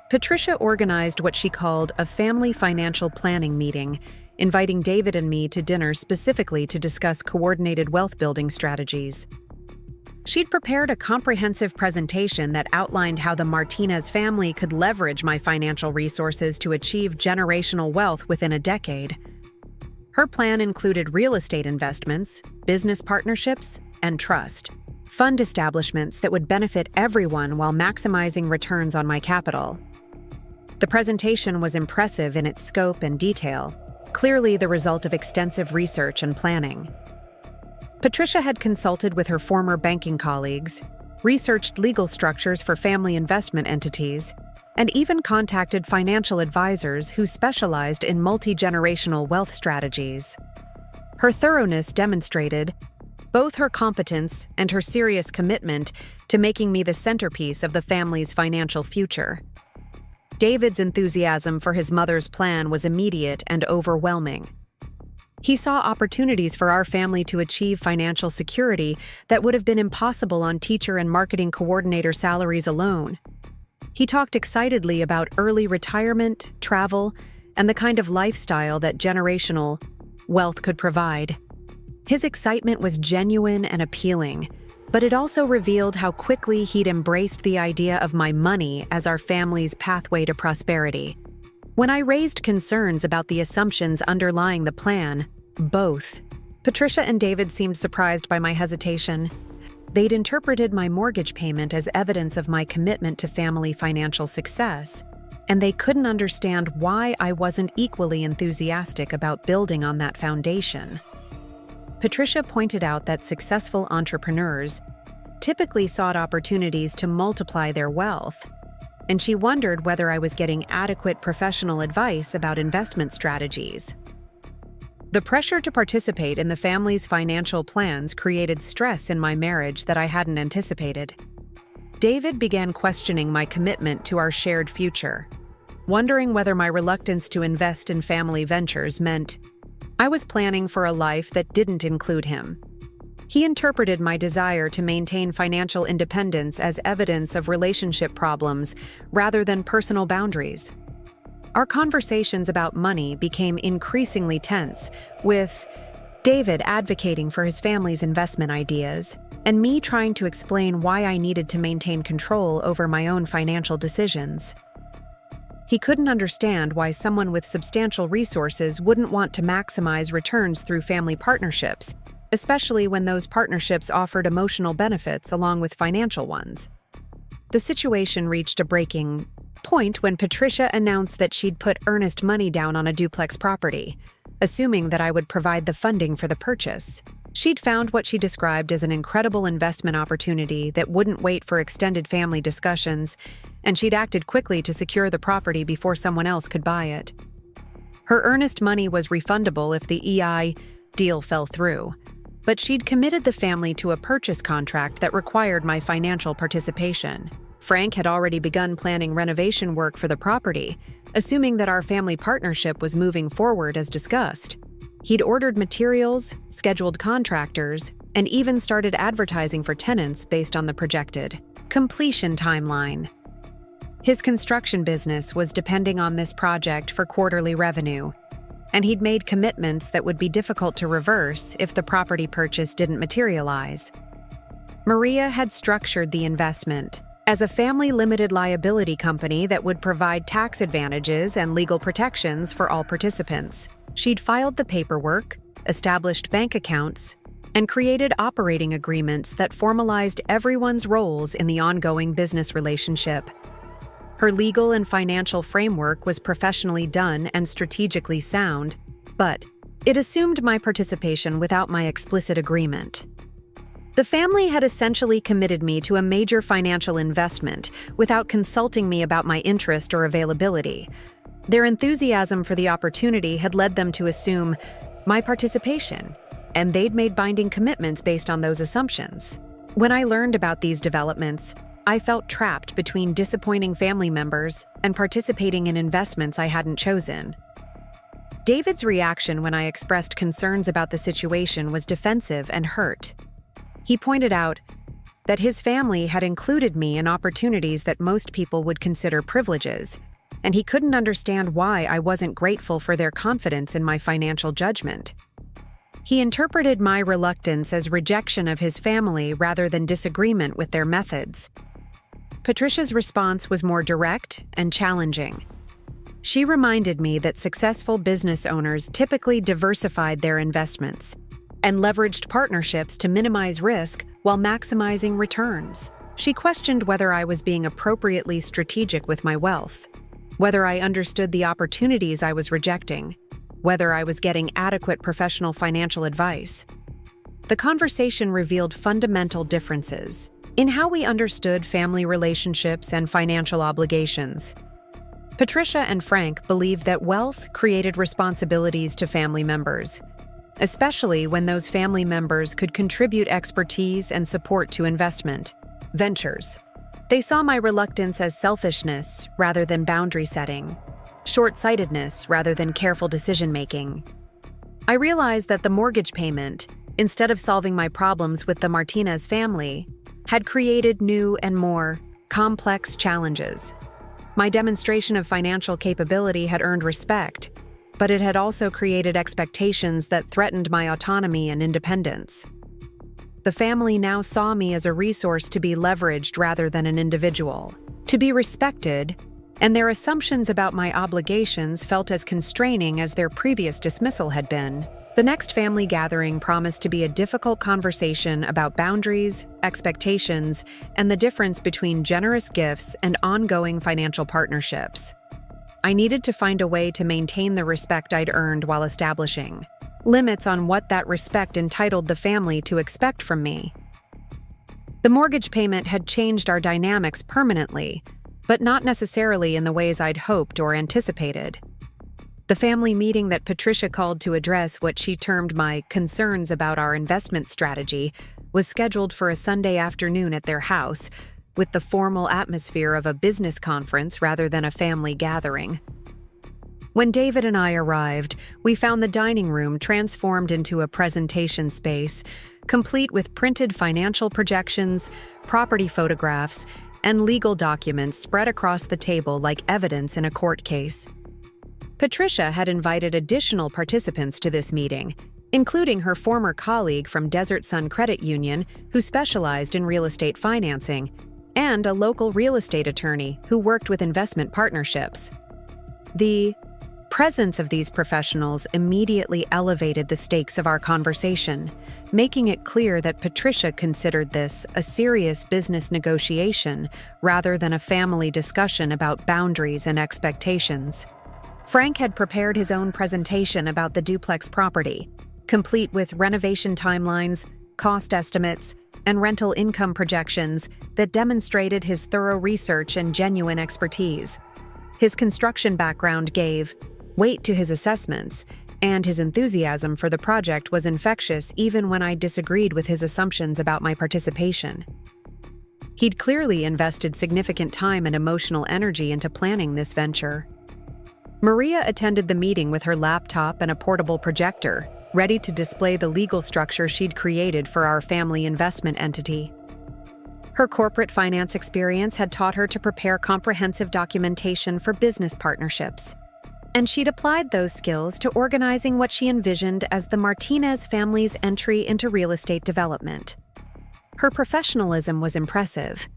Speaker 1: Patricia organized what she called a family financial planning meeting, inviting David and me to dinner specifically to discuss coordinated wealth-building strategies. She'd prepared a comprehensive presentation that outlined how the Martinez family could leverage my financial resources to achieve generational wealth within a decade. Her plan included real estate investments, business partnerships, and trust, fund establishments that would benefit everyone while maximizing returns on my capital. The presentation was impressive in its scope and detail, clearly the result of extensive research and planning. Patricia had consulted with her former banking colleagues, researched legal structures for family investment entities, and even contacted financial advisors who specialized in multi-generational wealth strategies. Her thoroughness demonstrated both her competence and her serious commitment to making me the centerpiece of the family's financial future. David's enthusiasm for his mother's plan was immediate and overwhelming. He saw opportunities for our family to achieve financial security that would have been impossible on teacher and marketing coordinator salaries alone. He talked excitedly about early retirement, travel, and the kind of lifestyle that generational wealth could provide. His excitement was genuine and appealing, but it also revealed how quickly he'd embraced the idea of my money as our family's pathway to prosperity. When I raised concerns about the assumptions underlying the plan, both Patricia and David seemed surprised by my hesitation. They'd interpreted my mortgage payment as evidence of my commitment to family financial success, and they couldn't understand why I wasn't equally enthusiastic about building on that foundation. Patricia pointed out that successful entrepreneurs typically sought opportunities to multiply their wealth, and she wondered whether I was getting adequate professional advice about investment strategies. The pressure to participate in the family's financial plans created stress in my marriage that I hadn't anticipated. David began questioning my commitment to our shared future, wondering whether my reluctance to invest in family ventures meant I was planning for a life that didn't include him. He interpreted my desire to maintain financial independence as evidence of relationship problems rather than personal boundaries. Our conversations about money became increasingly tense, with David advocating for his family's investment ideas, and me trying to explain why I needed to maintain control over my own financial decisions. He couldn't understand why someone with substantial resources wouldn't want to maximize returns through family partnerships, especially when those partnerships offered emotional benefits along with financial ones. The situation reached a breaking point when Patricia announced that she'd put earnest money down on a duplex property, assuming that I would provide the funding for the purchase. She'd found what she described as an incredible investment opportunity that wouldn't wait for extended family discussions, and she'd acted quickly to secure the property before someone else could buy it. Her earnest money was refundable if the EI deal fell through, but she'd committed the family to a purchase contract that required my financial participation. Frank had already begun planning renovation work for the property, assuming that our family partnership was moving forward as discussed. He'd ordered materials, scheduled contractors, and even started advertising for tenants based on the projected completion timeline. His construction business was depending on this project for quarterly revenue, and he'd made commitments that would be difficult to reverse if the property purchase didn't materialize. Maria had structured the investment as a family limited liability company that would provide tax advantages and legal protections for all participants. She'd filed the paperwork, established bank accounts, and created operating agreements that formalized everyone's roles in the ongoing business relationship. Her legal and financial framework was professionally done and strategically sound, but it assumed my participation without my explicit agreement. The family had essentially committed me to a major financial investment without consulting me about my interest or availability. Their enthusiasm for the opportunity had led them to assume my participation, and they'd made binding commitments based on those assumptions. When I learned about these developments, I felt trapped between disappointing family members and participating in investments I hadn't chosen. David's reaction when I expressed concerns about the situation was defensive and hurt. He pointed out that his family had included me in opportunities that most people would consider privileges, and he couldn't understand why I wasn't grateful for their confidence in my financial judgment. He interpreted my reluctance as rejection of his family rather than disagreement with their methods. Patricia's response was more direct and challenging. She reminded me that successful business owners typically diversified their investments and leveraged partnerships to minimize risk while maximizing returns. She questioned whether I was being appropriately strategic with my wealth, whether I understood the opportunities I was rejecting, whether I was getting adequate professional financial advice. The conversation revealed fundamental differences in how we understood family relationships and financial obligations. Patricia and Frank believed that wealth created responsibilities to family members, especially when those family members could contribute expertise and support to investment ventures. They saw my reluctance as selfishness rather than boundary setting, short-sightedness rather than careful decision-making. I realized that the mortgage payment, instead of solving my problems with the Martinez family, had created new and more complex challenges. My demonstration of financial capability had earned respect, but it had also created expectations that threatened my autonomy and independence. The family now saw me as a resource to be leveraged rather than an individual, to be respected, and their assumptions about my obligations felt as constraining as their previous dismissal had been. The next family gathering promised to be a difficult conversation about boundaries, expectations, and the difference between generous gifts and ongoing financial partnerships. I needed to find a way to maintain the respect I'd earned while establishing limits on what that respect entitled the family to expect from me. The mortgage payment had changed our dynamics permanently, but not necessarily in the ways I'd hoped or anticipated. The family meeting that Patricia called to address what she termed my concerns about our investment strategy was scheduled for a Sunday afternoon at their house, with the formal atmosphere of a business conference rather than a family gathering. When David and I arrived, we found the dining room transformed into a presentation space, complete with printed financial projections, property photographs, and legal documents spread across the table like evidence in a court case. Patricia had invited additional participants to this meeting, including her former colleague from Desert Sun Credit Union who specialized in real estate financing, and a local real estate attorney who worked with investment partnerships. The presence of these professionals immediately elevated the stakes of our conversation, making it clear that Patricia considered this a serious business negotiation rather than a family discussion about boundaries and expectations. Frank had prepared his own presentation about the duplex property, complete with renovation timelines, cost estimates, and rental income projections that demonstrated his thorough research and genuine expertise. His construction background gave weight to his assessments, and his enthusiasm for the project was infectious even when I disagreed with his assumptions about my participation. He'd clearly invested significant time and emotional energy into planning this venture. Maria attended the meeting with her laptop and a portable projector, ready to display the legal structure she'd created for our family investment entity. Her corporate finance experience had taught her to prepare comprehensive documentation for business partnerships, and she'd applied those skills to organizing what she envisioned as the Martinez family's entry into real estate development. Her professionalism was impressive,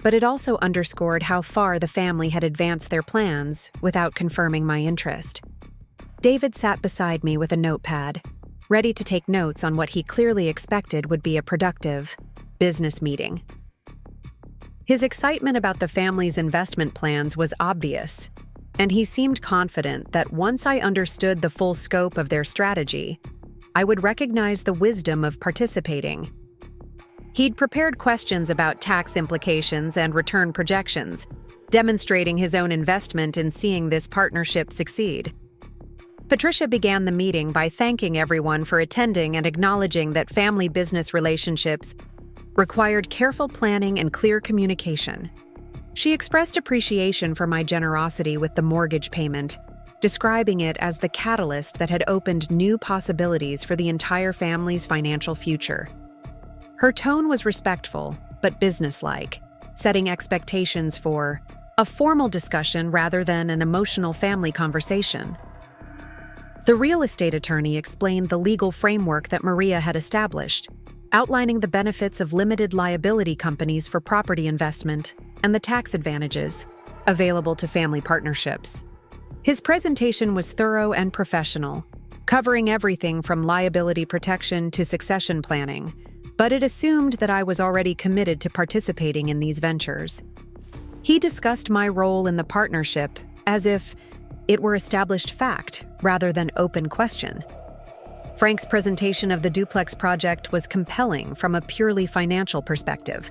Speaker 1: but it also underscored how far the family had advanced their plans without confirming my interest. David sat beside me with a notepad, ready to take notes on what he clearly expected would be a productive business meeting. His excitement about the family's investment plans was obvious, and he seemed confident that once I understood the full scope of their strategy, I would recognize the wisdom of participating. He'd prepared questions about tax implications and return projections, demonstrating his own investment in seeing this partnership succeed. Patricia began the meeting by thanking everyone for attending and acknowledging that family business relationships required careful planning and clear communication. She expressed appreciation for my generosity with the mortgage payment, describing it as the catalyst that had opened new possibilities for the entire family's financial future. Her tone was respectful, but businesslike, setting expectations for a formal discussion rather than an emotional family conversation. The real estate attorney explained the legal framework that Maria had established, outlining the benefits of limited liability companies for property investment and the tax advantages available to family partnerships. His presentation was thorough and professional, covering everything from liability protection to succession planning, but it assumed that I was already committed to participating in these ventures. He discussed my role in the partnership as if it were established fact rather than open question. Frank's presentation of the duplex project was compelling from a purely financial perspective.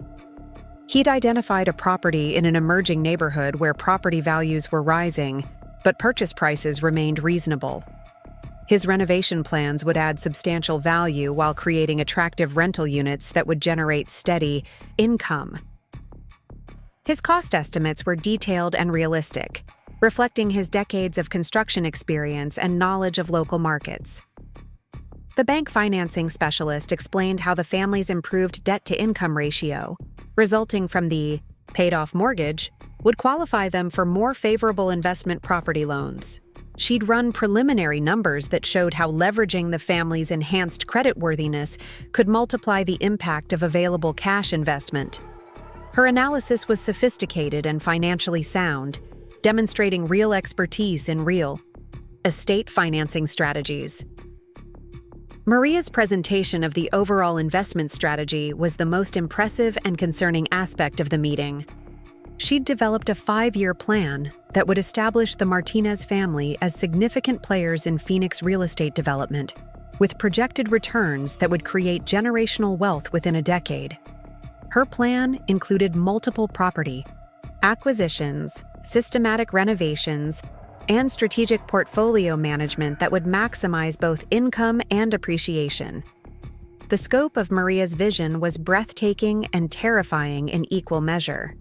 Speaker 1: He'd identified a property in an emerging neighborhood where property values were rising, but purchase prices remained reasonable. His renovation plans would add substantial value while creating attractive rental units that would generate steady income. His cost estimates were detailed and realistic, reflecting his decades of construction experience and knowledge of local markets. The bank financing specialist explained how the family's improved debt-to-income ratio, resulting from the paid-off mortgage, would qualify them for more favorable investment property loans. She'd run preliminary numbers that showed how leveraging the family's enhanced creditworthiness could multiply the impact of available cash investment. Her analysis was sophisticated and financially sound, demonstrating real expertise in real estate financing strategies. Maria's presentation of the overall investment strategy was the most impressive and concerning aspect of the meeting. She'd developed a 5-year plan that would establish the Martinez family as significant players in Phoenix real estate development, with projected returns that would create generational wealth within a decade. Her plan included multiple property acquisitions, systematic renovations, and strategic portfolio management that would maximize both income and appreciation. The scope of Maria's vision was breathtaking and terrifying in equal measure.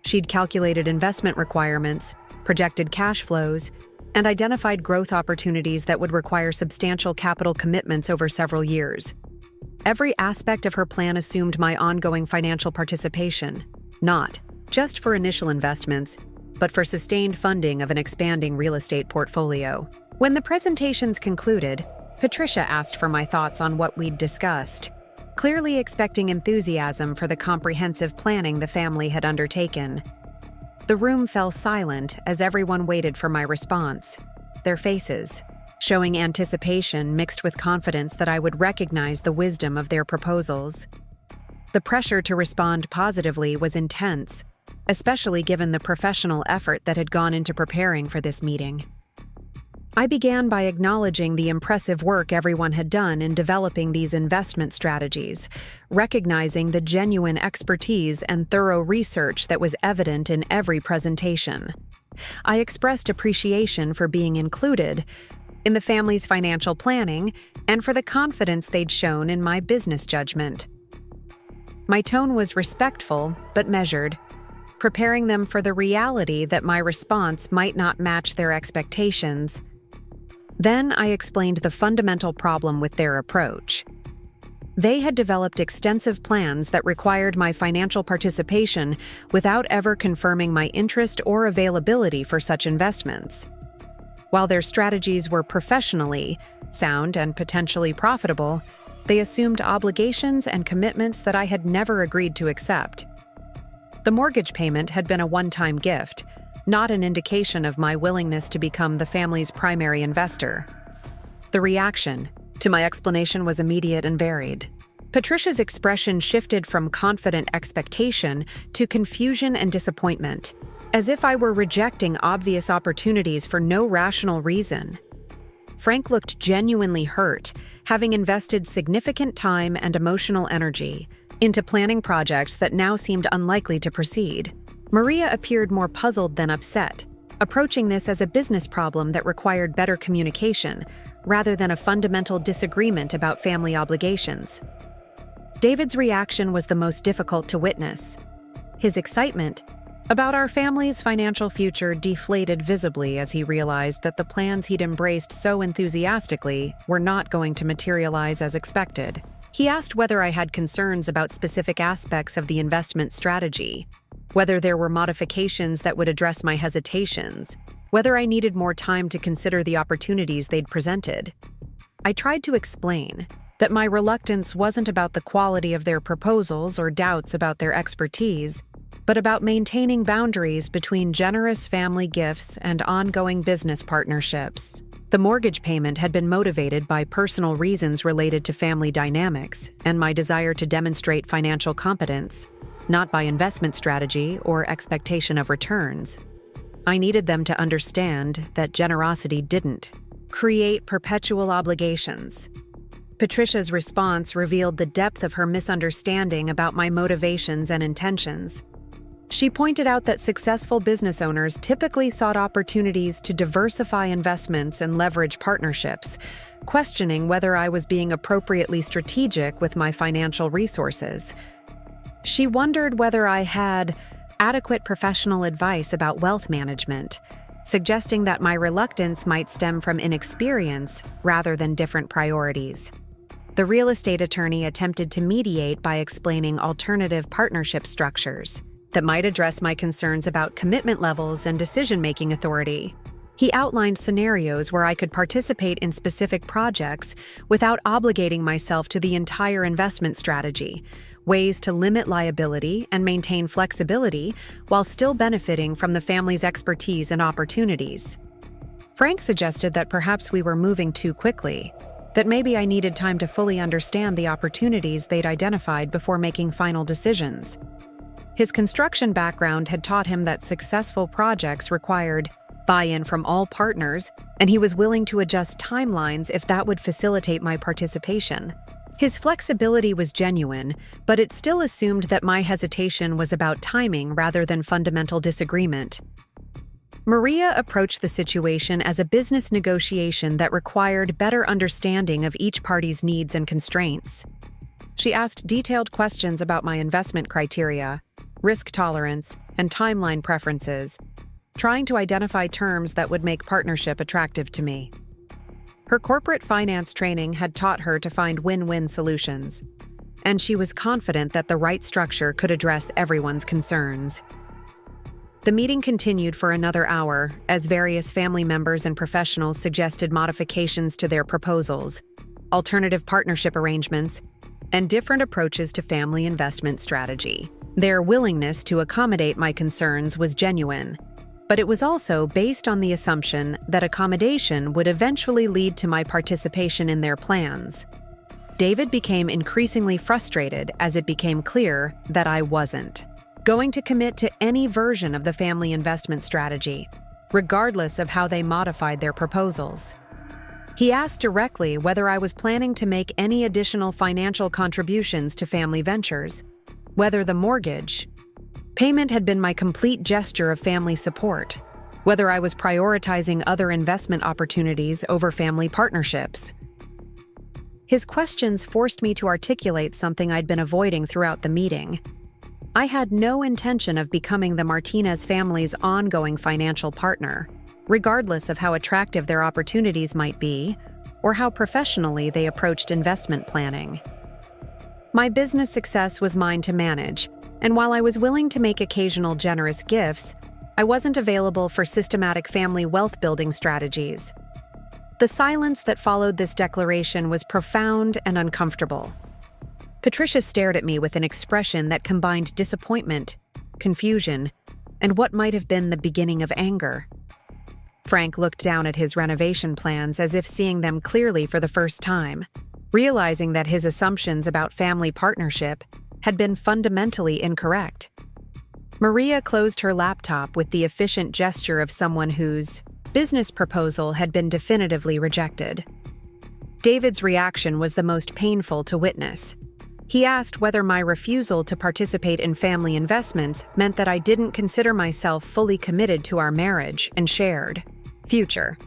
Speaker 1: She'd calculated investment requirements, projected cash flows, and identified growth opportunities that would require substantial capital commitments over several years. Every aspect of her plan assumed my ongoing financial participation, not just for initial investments, but for sustained funding of an expanding real estate portfolio. When the presentations concluded, Patricia asked for my thoughts on what we'd discussed, clearly expecting enthusiasm for the comprehensive planning the family had undertaken. The room fell silent as everyone waited for my response, their faces showing anticipation mixed with confidence that I would recognize the wisdom of their proposals. The pressure to respond positively was intense, especially given the professional effort that had gone into preparing for this meeting. I began by acknowledging the impressive work everyone had done in developing these investment strategies, recognizing the genuine expertise and thorough research that was evident in every presentation. I expressed appreciation for being included in the family's financial planning and for the confidence they'd shown in my business judgment. My tone was respectful but measured, preparing them for the reality that my response might not match their expectations. Then I explained the fundamental problem with their approach. They had developed extensive plans that required my financial participation without ever confirming my interest or availability for such investments. While their strategies were professionally sound and potentially profitable, they assumed obligations and commitments that I had never agreed to accept. The mortgage payment had been a one-time gift, not an indication of my willingness to become the family's primary investor. The reaction to my explanation was immediate and varied. Patricia's expression shifted from confident expectation to confusion and disappointment, as if I were rejecting obvious opportunities for no rational reason. Frank looked genuinely hurt, having invested significant time and emotional energy into planning projects that now seemed unlikely to proceed. Maria appeared more puzzled than upset, approaching this as a business problem that required better communication, rather than a fundamental disagreement about family obligations. David's reaction was the most difficult to witness. His excitement about our family's financial future deflated visibly as he realized that the plans he'd embraced so enthusiastically were not going to materialize as expected. He asked whether I had concerns about specific aspects of the investment strategy, whether there were modifications that would address my hesitations, whether I needed more time to consider the opportunities they'd presented. I tried to explain that my reluctance wasn't about the quality of their proposals or doubts about their expertise, but about maintaining boundaries between generous family gifts and ongoing business partnerships. The mortgage payment had been motivated by personal reasons related to family dynamics and my desire to demonstrate financial competence, not by investment strategy or expectation of returns. I needed them to understand that generosity didn't create perpetual obligations. Patricia's response revealed the depth of her misunderstanding about my motivations and intentions. She pointed out that successful business owners typically sought opportunities to diversify investments and leverage partnerships, questioning whether I was being appropriately strategic with my financial resources. She wondered whether I had adequate professional advice about wealth management, suggesting that my reluctance might stem from inexperience rather than different priorities. The real estate attorney attempted to mediate by explaining alternative partnership structures that might address my concerns about commitment levels and decision-making authority. He outlined scenarios where I could participate in specific projects without obligating myself to the entire investment strategy, ways to limit liability and maintain flexibility while still benefiting from the family's expertise and opportunities. Frank suggested that perhaps we were moving too quickly, that maybe I needed time to fully understand the opportunities they'd identified before making final decisions. His construction background had taught him that successful projects required buy-in from all partners, and he was willing to adjust timelines if that would facilitate my participation. His flexibility was genuine, but it still assumed that my hesitation was about timing rather than fundamental disagreement. Maria approached the situation as a business negotiation that required better understanding of each party's needs and constraints. She asked detailed questions about my investment criteria, risk tolerance, and timeline preferences, trying to identify terms that would make partnership attractive to me. Her corporate finance training had taught her to find win-win solutions, and she was confident that the right structure could address everyone's concerns. The meeting continued for another hour as various family members and professionals suggested modifications to their proposals, alternative partnership arrangements, and different approaches to family investment strategy. Their willingness to accommodate my concerns was genuine, but it was also based on the assumption that accommodation would eventually lead to my participation in their plans. David became increasingly frustrated as it became clear that I wasn't going to commit to any version of the family investment strategy, regardless of how they modified their proposals. He asked directly whether I was planning to make any additional financial contributions to family ventures, whether the mortgage payment had been my complete gesture of family support, whether I was prioritizing other investment opportunities over family partnerships. His questions forced me to articulate something I'd been avoiding throughout the meeting. I had no intention of becoming the Martinez family's ongoing financial partner, regardless of how attractive their opportunities might be or how professionally they approached investment planning. My business success was mine to manage, and while I was willing to make occasional generous gifts, I wasn't available for systematic family wealth-building strategies. The silence that followed this declaration was profound and uncomfortable. Patricia stared at me with an expression that combined disappointment, confusion, and what might have been the beginning of anger. Frank looked down at his renovation plans as if seeing them clearly for the first time, realizing that his assumptions about family partnership had been fundamentally incorrect. Maria closed her laptop with the efficient gesture of someone whose business proposal had been definitively rejected. David's reaction was the most painful to witness. He asked whether my refusal to participate in family investments meant that I didn't consider myself fully committed to our marriage and shared future.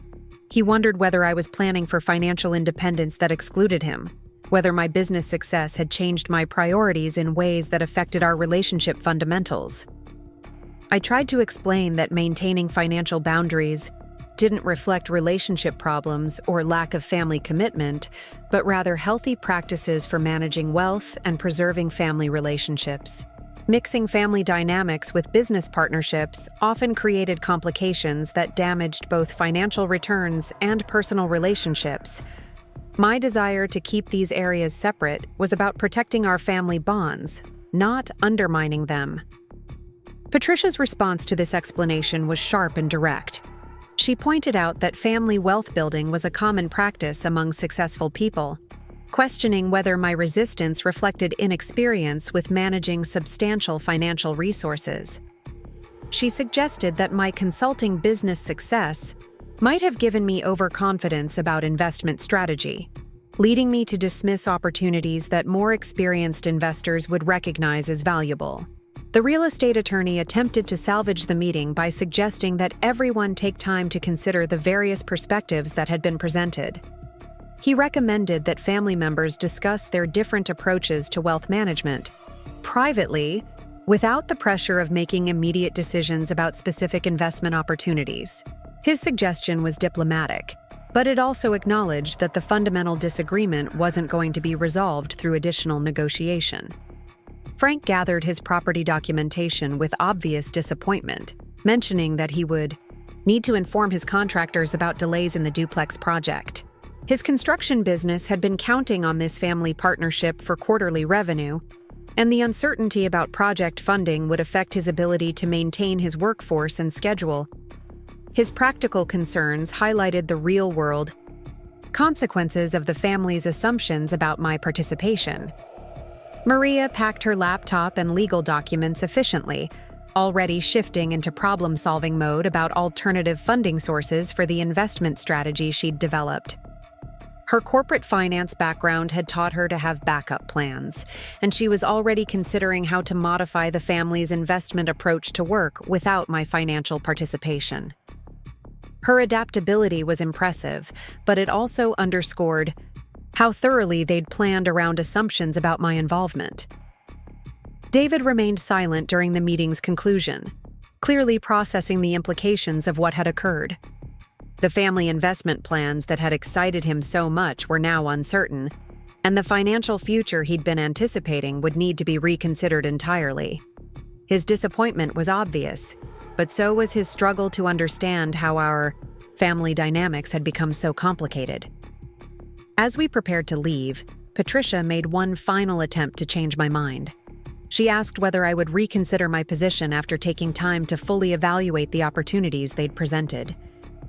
Speaker 1: He wondered whether I was planning for financial independence that excluded him, whether my business success had changed my priorities in ways that affected our relationship fundamentals. I tried to explain that maintaining financial boundaries didn't reflect relationship problems or lack of family commitment, but rather healthy practices for managing wealth and preserving family relationships. Mixing family dynamics with business partnerships often created complications that damaged both financial returns and personal relationships. My desire to keep these areas separate was about protecting our family bonds, not undermining them. Patricia's response to this explanation was sharp and direct. She pointed out that family wealth building was a common practice among successful people, questioning whether my resistance reflected inexperience with managing substantial financial resources. She suggested that my consulting business success might have given me overconfidence about investment strategy, leading me to dismiss opportunities that more experienced investors would recognize as valuable. The real estate attorney attempted to salvage the meeting by suggesting that everyone take time to consider the various perspectives that had been presented. He recommended that family members discuss their different approaches to wealth management privately without the pressure of making immediate decisions about specific investment opportunities. His suggestion was diplomatic, but it also acknowledged that the fundamental disagreement wasn't going to be resolved through additional negotiation. Frank gathered his property documentation with obvious disappointment, mentioning that he would need to inform his contractors about delays in the duplex project. His construction business had been counting on this family partnership for quarterly revenue, and the uncertainty about project funding would affect his ability to maintain his workforce and schedule. His practical concerns highlighted the real-world consequences of the family's assumptions about my participation. Maria packed her laptop and legal documents efficiently, already shifting into problem-solving mode about alternative funding sources for the investment strategy she'd developed. Her corporate finance background had taught her to have backup plans, and she was already considering how to modify the family's investment approach to work without my financial participation. Her adaptability was impressive, but it also underscored how thoroughly they'd planned around assumptions about my involvement. David remained silent during the meeting's conclusion, clearly processing the implications of what had occurred. The family investment plans that had excited him so much were now uncertain, and the financial future he'd been anticipating would need to be reconsidered entirely. His disappointment was obvious, but so was his struggle to understand how our family dynamics had become so complicated. As we prepared to leave, Patricia made one final attempt to change my mind. She asked whether I would reconsider my position after taking time to fully evaluate the opportunities they'd presented,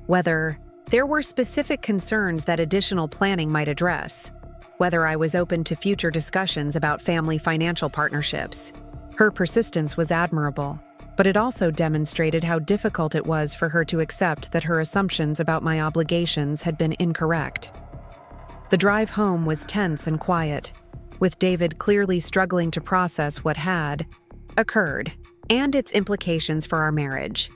Speaker 1: whether there were specific concerns that additional planning might address, whether I was open to future discussions about family financial partnerships. Her persistence was admirable, but it also demonstrated how difficult it was for her to accept that her assumptions about my obligations had been incorrect. The drive home was tense and quiet, with David clearly struggling to process what had occurred and its implications for our marriage.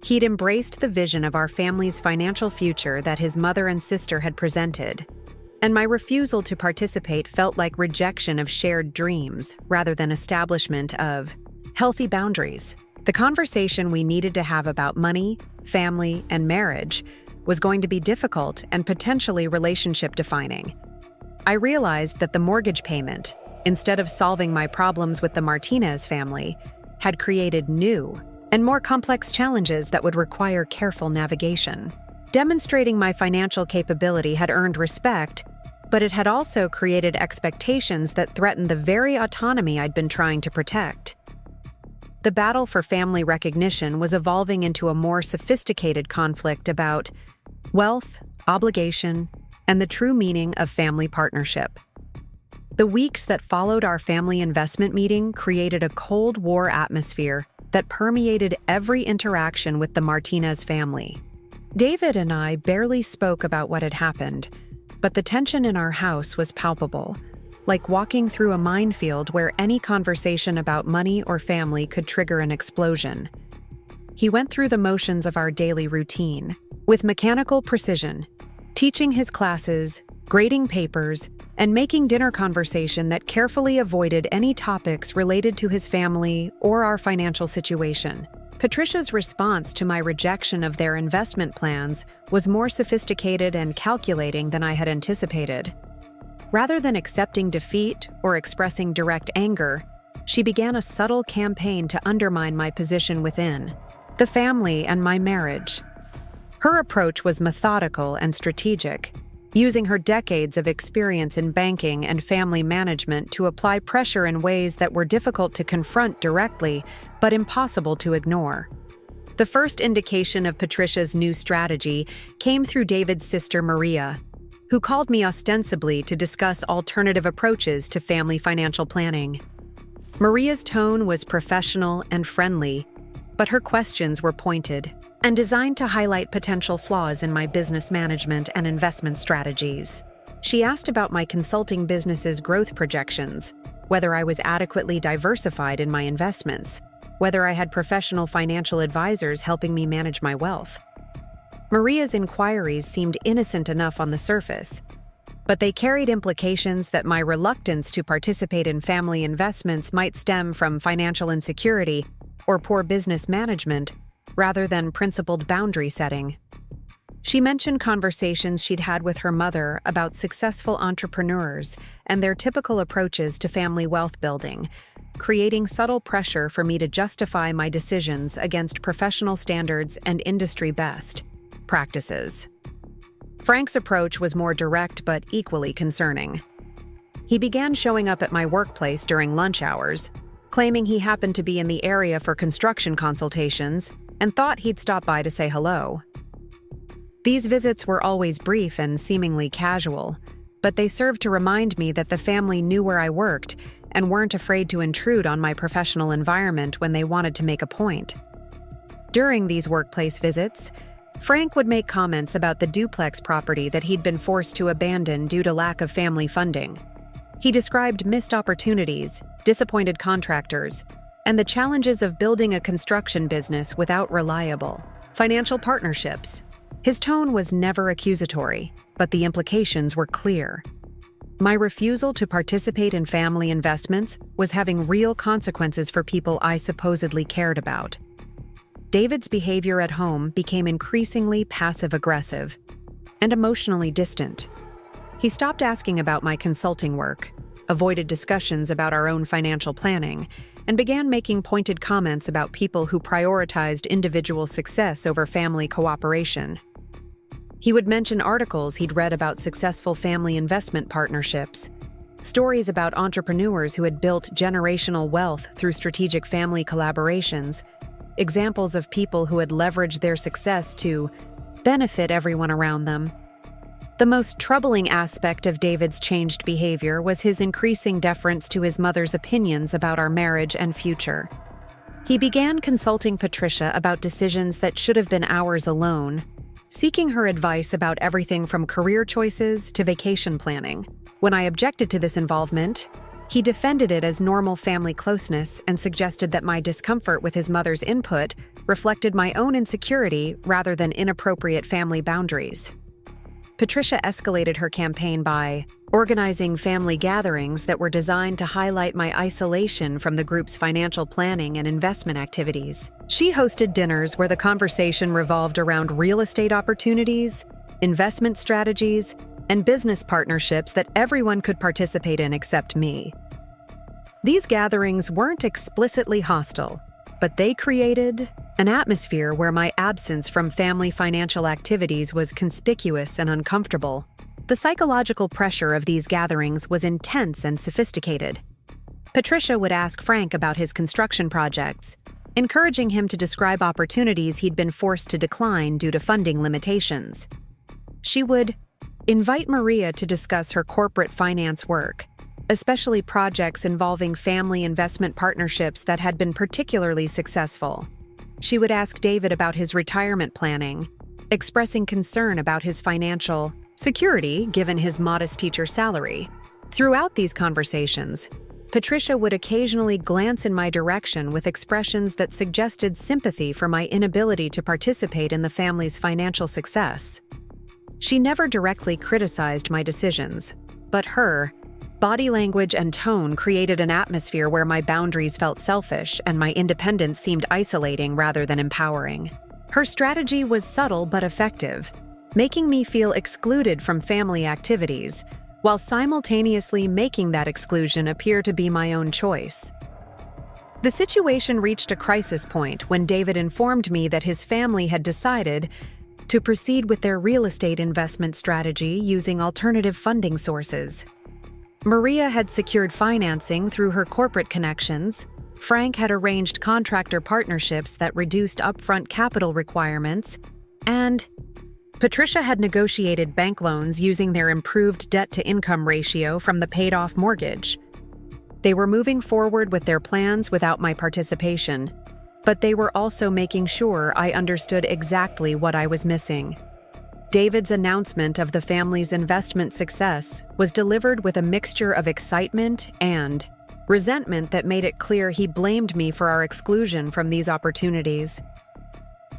Speaker 1: He'd embraced the vision of our family's financial future that his mother and sister had presented, and my refusal to participate felt like rejection of shared dreams rather than establishment of healthy boundaries. The conversation we needed to have about money, family, and marriage was going to be difficult and potentially relationship-defining. I realized that the mortgage payment, instead of solving my problems with the Martinez family, had created new and more complex challenges that would require careful navigation. Demonstrating my financial capability had earned respect, but it had also created expectations that threatened the very autonomy I'd been trying to protect. The battle for family recognition was evolving into a more sophisticated conflict about wealth, obligation, and the true meaning of family partnership. The weeks that followed our family investment meeting created a Cold War atmosphere that permeated every interaction with the Martinez family. David and I barely spoke about what had happened, but the tension in our house was palpable, like walking through a minefield where any conversation about money or family could trigger an explosion. He went through the motions of our daily routine, with mechanical precision, teaching his classes, grading papers, and making dinner conversation that carefully avoided any topics related to his family or our financial situation. Patricia's response to my rejection of their investment plans was more sophisticated and calculating than I had anticipated. Rather than accepting defeat or expressing direct anger, she began a subtle campaign to undermine my position within the family and my marriage. Her approach was methodical and strategic, using her decades of experience in banking and family management to apply pressure in ways that were difficult to confront directly, but impossible to ignore. The first indication of Patricia's new strategy came through David's sister Maria, who called me ostensibly to discuss alternative approaches to family financial planning. Maria's tone was professional and friendly, but her questions were pointed and designed to highlight potential flaws in my business management and investment strategies. She asked about my consulting business's growth projections, whether I was adequately diversified in my investments, whether I had professional financial advisors helping me manage my wealth. Maria's inquiries seemed innocent enough on the surface, but they carried implications that my reluctance to participate in family investments might stem from financial insecurity or poor business management rather than principled boundary setting. She mentioned conversations she'd had with her mother about successful entrepreneurs and their typical approaches to family wealth building, creating subtle pressure for me to justify my decisions against professional standards and industry best practices. Frank's approach was more direct but equally concerning. He began showing up at my workplace during lunch hours, claiming he happened to be in the area for construction consultations and thought he'd stop by to say hello. These visits were always brief and seemingly casual, but they served to remind me that the family knew where I worked and weren't afraid to intrude on my professional environment when they wanted to make a point. During these workplace visits, Frank would make comments about the duplex property that he'd been forced to abandon due to lack of family funding. He described missed opportunities, disappointed contractors, and the challenges of building a construction business without reliable financial partnerships. His tone was never accusatory, but the implications were clear. My refusal to participate in family investments was having real consequences for people I supposedly cared about. David's behavior at home became increasingly passive-aggressive and emotionally distant. He stopped asking about my consulting work, avoided discussions about our own financial planning, and began making pointed comments about people who prioritized individual success over family cooperation. He would mention articles he'd read about successful family investment partnerships, stories about entrepreneurs who had built generational wealth through strategic family collaborations, examples of people who had leveraged their success to benefit everyone around them. The most troubling aspect of David's changed behavior was his increasing deference to his mother's opinions about our marriage and future. He began consulting Patricia about decisions that should have been ours alone, seeking her advice about everything from career choices to vacation planning. When I objected to this involvement, he defended it as normal family closeness and suggested that my discomfort with his mother's input reflected my own insecurity rather than inappropriate family boundaries. Patricia escalated her campaign by organizing family gatherings that were designed to highlight my isolation from the group's financial planning and investment activities. She hosted dinners where the conversation revolved around real estate opportunities, investment strategies, and business partnerships that everyone could participate in except me. These gatherings weren't explicitly hostile, but they created an atmosphere where my absence from family financial activities was conspicuous and uncomfortable. The psychological pressure of these gatherings was intense and sophisticated. Patricia would ask Frank about his construction projects, encouraging him to describe opportunities he'd been forced to decline due to funding limitations. She would invite Maria to discuss her corporate finance work, especially projects involving family investment partnerships that had been particularly successful. She would ask David about his retirement planning, expressing concern about his financial security given his modest teacher salary. Throughout these conversations, Patricia would occasionally glance in my direction with expressions that suggested sympathy for my inability to participate in the family's financial success. She never directly criticized my decisions, but her body language and tone created an atmosphere where my boundaries felt selfish and my independence seemed isolating rather than empowering. Her strategy was subtle but effective, making me feel excluded from family activities, while simultaneously making that exclusion appear to be my own choice. The situation reached a crisis point when David informed me that his family had decided to proceed with their real estate investment strategy using alternative funding sources. Maria had secured financing through her corporate connections, Frank had arranged contractor partnerships that reduced upfront capital requirements, and Patricia had negotiated bank loans using their improved debt-to-income ratio from the paid-off mortgage. They were moving forward with their plans without my participation, but they were also making sure I understood exactly what I was missing. David's announcement of the family's investment success was delivered with a mixture of excitement and resentment that made it clear he blamed me for our exclusion from these opportunities.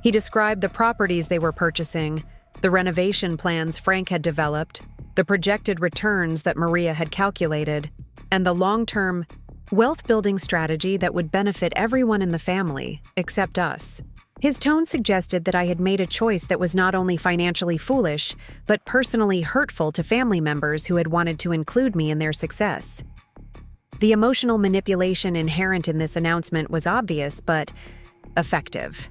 Speaker 1: He described the properties they were purchasing, the renovation plans Frank had developed, the projected returns that Maria had calculated, and the long-term wealth-building strategy that would benefit everyone in the family, except us. His tone suggested that I had made a choice that was not only financially foolish, but personally hurtful to family members who had wanted to include me in their success. The emotional manipulation inherent in this announcement was obvious, but effective.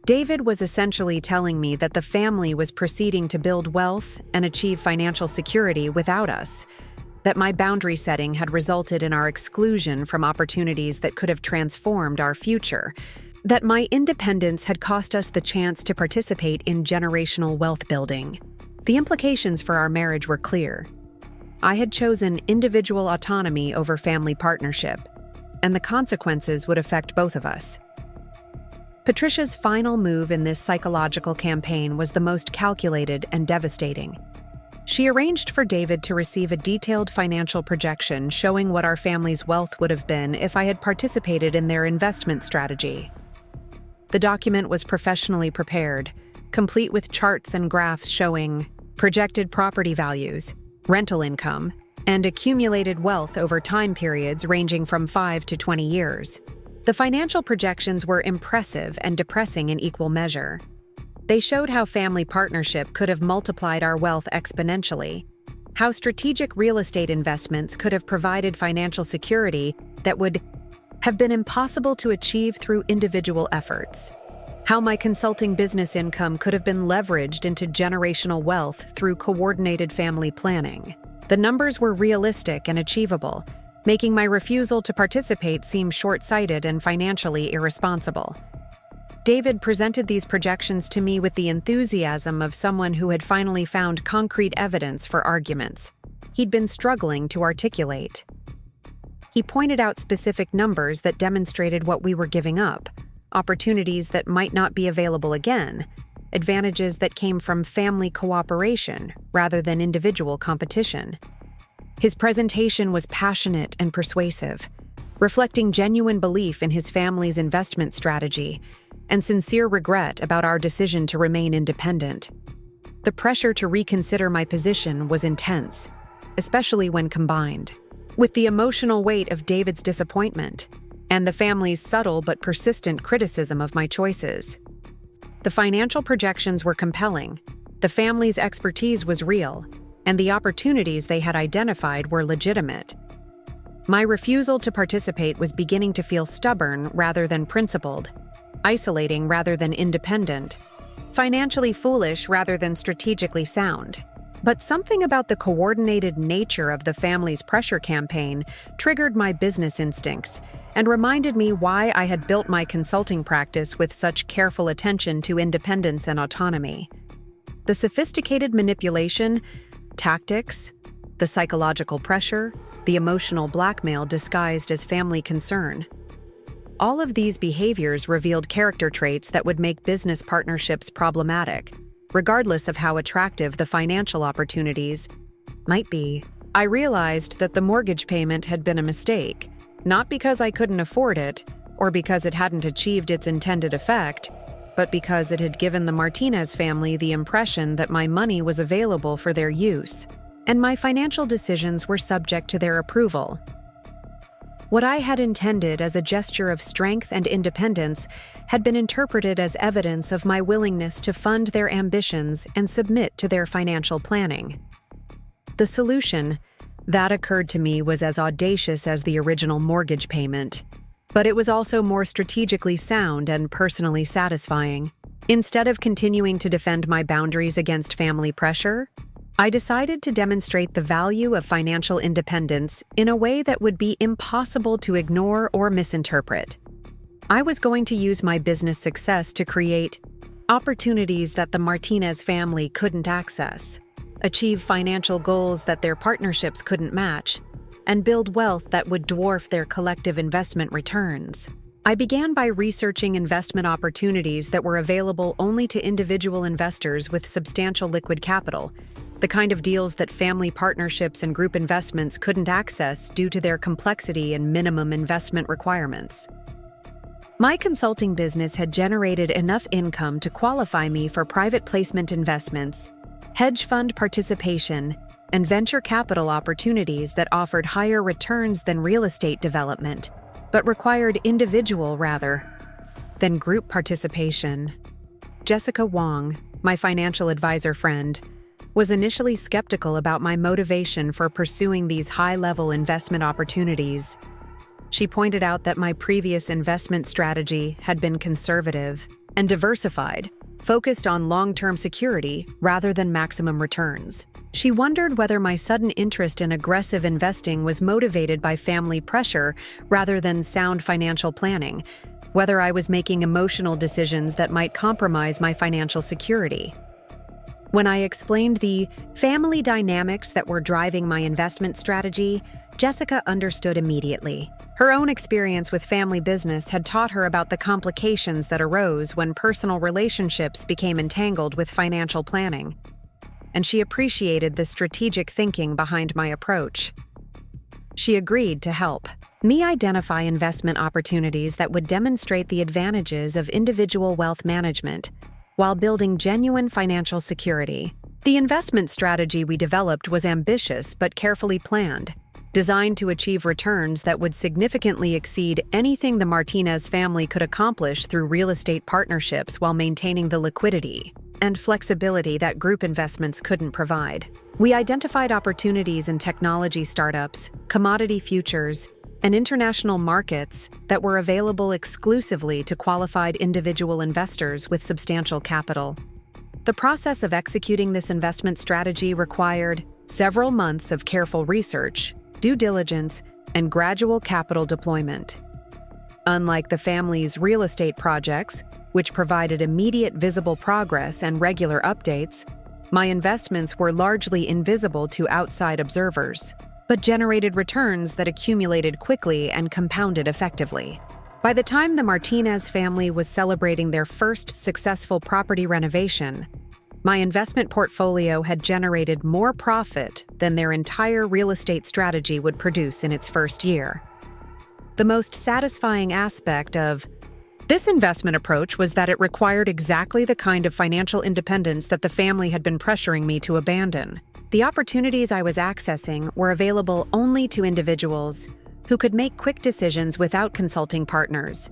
Speaker 1: David was essentially telling me that the family was proceeding to build wealth and achieve financial security without us, that my boundary setting had resulted in our exclusion from opportunities that could have transformed our future, that my independence had cost us the chance to participate in generational wealth building. The implications for our marriage were clear. I had chosen individual autonomy over family partnership, and the consequences would affect both of us. Patricia's final move in this psychological campaign was the most calculated and devastating. She arranged for David to receive a detailed financial projection showing what our family's wealth would have been if I had participated in their investment strategy. The document was professionally prepared, complete with charts and graphs showing projected property values, rental income, and accumulated wealth over time periods ranging from 5 to 20 years. The financial projections were impressive and depressing in equal measure. They showed how family partnership could have multiplied our wealth exponentially, how strategic real estate investments could have provided financial security that would have been impossible to achieve through individual efforts, how my consulting business income could have been leveraged into generational wealth through coordinated family planning. The numbers were realistic and achievable, making my refusal to participate seem short-sighted and financially irresponsible. David presented these projections to me with the enthusiasm of someone who had finally found concrete evidence for arguments he'd been struggling to articulate. He pointed out specific numbers that demonstrated what we were giving up, opportunities that might not be available again, advantages that came from family cooperation rather than individual competition. His presentation was passionate and persuasive, reflecting genuine belief in his family's investment strategy and sincere regret about our decision to remain independent. The pressure to reconsider my position was intense, especially when combined with the emotional weight of David's disappointment and the family's subtle but persistent criticism of my choices. The financial projections were compelling, the family's expertise was real, and the opportunities they had identified were legitimate. My refusal to participate was beginning to feel stubborn rather than principled, isolating rather than independent, financially foolish rather than strategically sound. But something about the coordinated nature of the family's pressure campaign triggered my business instincts and reminded me why I had built my consulting practice with such careful attention to independence and autonomy. The sophisticated manipulation, tactics, the psychological pressure, the emotional blackmail disguised as family concern. All of these behaviors revealed character traits that would make business partnerships problematic, regardless of how attractive the financial opportunities might be. I realized that the mortgage payment had been a mistake, not because I couldn't afford it or because it hadn't achieved its intended effect, but because it had given the Martinez family the impression that my money was available for their use, and my financial decisions were subject to their approval. What I had intended as a gesture of strength and independence had been interpreted as evidence of my willingness to fund their ambitions and submit to their financial planning. The solution that occurred to me was as audacious as the original mortgage payment, but it was also more strategically sound and personally satisfying. Instead of continuing to defend my boundaries against family pressure, I decided to demonstrate the value of financial independence in a way that would be impossible to ignore or misinterpret. I was going to use my business success to create opportunities that the Martinez family couldn't access, achieve financial goals that their partnerships couldn't match, and build wealth that would dwarf their collective investment returns. I began by researching investment opportunities that were available only to individual investors with substantial liquid capital, the kind of deals that family partnerships and group investments couldn't access due to their complexity and minimum investment requirements. My consulting business had generated enough income to qualify me for private placement investments hedge fund participation, and venture capital opportunities that offered higher returns than real estate development, but required individual rather than group participation. Jessica Wong, my financial advisor friend, was initially skeptical about my motivation for pursuing these high-level investment opportunities. She pointed out that my previous investment strategy had been conservative and diversified, focused on long-term security rather than maximum returns. She wondered whether my sudden interest in aggressive investing was motivated by family pressure rather than sound financial planning, whether I was making emotional decisions that might compromise my financial security. When I explained the family dynamics that were driving my investment strategy, Jessica understood immediately. Her own experience with family business had taught her about the complications that arose when personal relationships became entangled with financial planning, and she appreciated the strategic thinking behind my approach. She agreed to help me identify investment opportunities that would demonstrate the advantages of individual wealth management while building genuine financial security. The investment strategy we developed was ambitious but carefully planned, designed to achieve returns that would significantly exceed anything the Martinez family could accomplish through real estate partnerships while maintaining the liquidity and flexibility that group investments couldn't provide. We identified opportunities in technology startups, commodity futures, and international markets that were available exclusively to qualified individual investors with substantial capital. The process of executing this investment strategy required several months of careful research, due diligence, and gradual capital deployment. Unlike the family's real estate projects, which provided immediate visible progress and regular updates, my investments were largely invisible to outside observers, but generated returns that accumulated quickly and compounded effectively. By the time the Martinez family was celebrating their first successful property renovation, my investment portfolio had generated more profit than their entire real estate strategy would produce in its first year. The most satisfying aspect of this investment approach was that it required exactly the kind of financial independence that the family had been pressuring me to abandon. The opportunities I was accessing were available only to individuals who could make quick decisions without consulting partners,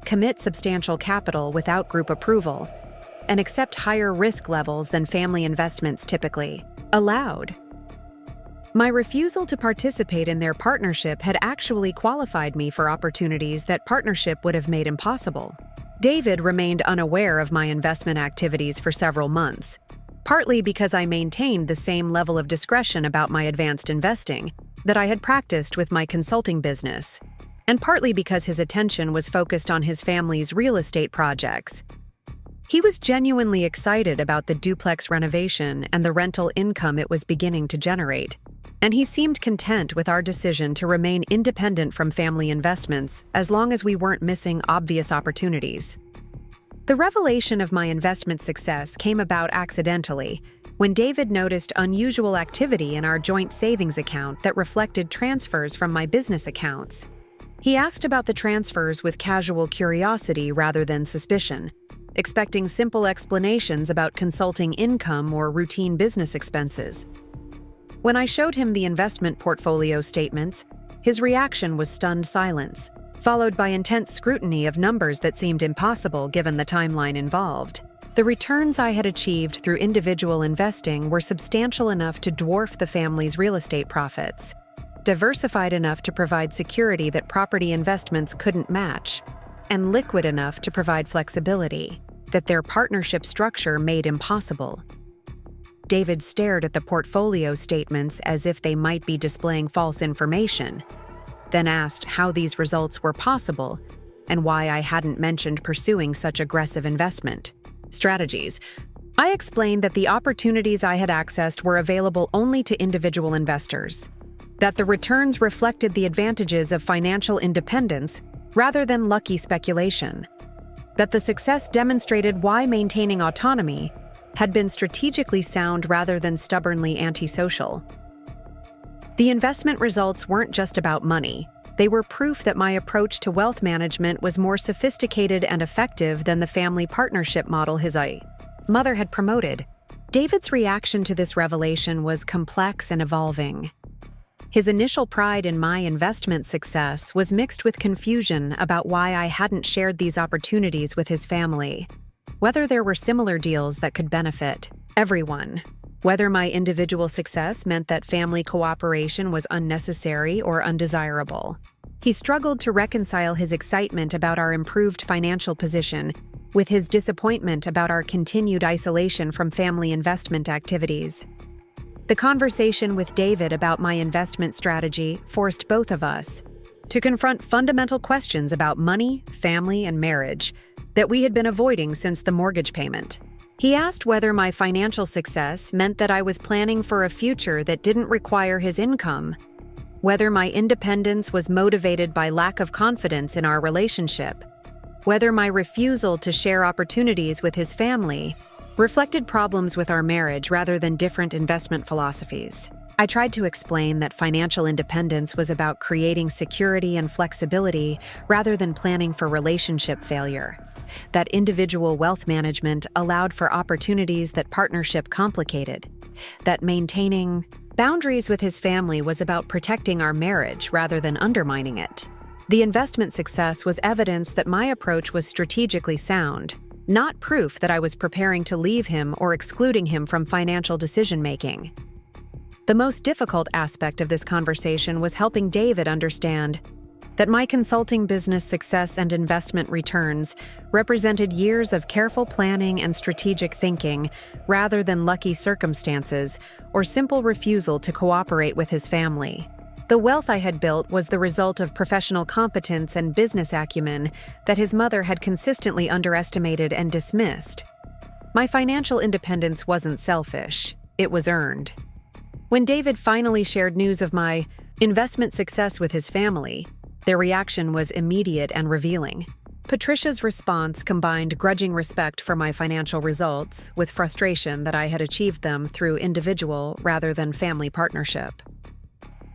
Speaker 1: commit substantial capital without group approval, and accept higher risk levels than family investments typically allowed. My refusal to participate in their partnership had actually qualified me for opportunities that partnership would have made impossible. David remained unaware of my investment activities for several months, partly because I maintained the same level of discretion about my advanced investing that I had practiced with my consulting business, and partly because his attention was focused on his family's real estate projects. He was genuinely excited about the duplex renovation and the rental income it was beginning to generate, and he seemed content with our decision to remain independent from family investments as long as we weren't missing obvious opportunities. The revelation of my investment success came about accidentally when David noticed unusual activity in our joint savings account that reflected transfers from my business accounts. He asked about the transfers with casual curiosity rather than suspicion, expecting simple explanations about consulting income or routine business expenses. When I showed him the investment portfolio statements, his reaction was stunned silence, followed by intense scrutiny of numbers that seemed impossible given the timeline involved. The returns I had achieved through individual investing were substantial enough to dwarf the family's real estate profits, diversified enough to provide security that property investments couldn't match, and liquid enough to provide flexibility that their partnership structure made impossible. David stared at the portfolio statements as if they might be displaying false information, then asked how these results were possible and why I hadn't mentioned pursuing such aggressive investment strategies. I explained that the opportunities I had accessed were available only to individual investors, that the returns reflected the advantages of financial independence rather than lucky speculation, that the success demonstrated why maintaining autonomy had been strategically sound rather than stubbornly antisocial. The investment results weren't just about money. They were proof that my approach to wealth management was more sophisticated and effective than the family partnership model his mother had promoted. David's reaction to this revelation was complex and evolving. His initial pride in my investment success was mixed with confusion about why I hadn't shared these opportunities with his family, whether there were similar deals that could benefit everyone, whether my individual success meant that family cooperation was unnecessary or undesirable. He struggled to reconcile his excitement about our improved financial position with his disappointment about our continued isolation from family investment activities. The conversation with David about my investment strategy forced both of us to confront fundamental questions about money, family, and marriage that we had been avoiding since the mortgage payment. He asked whether my financial success meant that I was planning for a future that didn't require his income, whether my independence was motivated by lack of confidence in our relationship, whether my refusal to share opportunities with his family reflected problems with our marriage rather than different investment philosophies. I tried to explain that financial independence was about creating security and flexibility rather than planning for relationship failure, that individual wealth management allowed for opportunities that partnership complicated, that maintaining boundaries with his family was about protecting our marriage rather than undermining it. The investment success was evidence that my approach was strategically sound, not proof that I was preparing to leave him or excluding him from financial decision-making. The most difficult aspect of this conversation was helping David understand that my consulting business success and investment returns represented years of careful planning and strategic thinking rather than lucky circumstances or simple refusal to cooperate with his family. The wealth I had built was the result of professional competence and business acumen that his mother had consistently underestimated and dismissed. My financial independence wasn't selfish, it was earned. When David finally shared news of my investment success with his family, their reaction was immediate and revealing. Patricia's response combined grudging respect for my financial results with frustration that I had achieved them through individual rather than family partnership.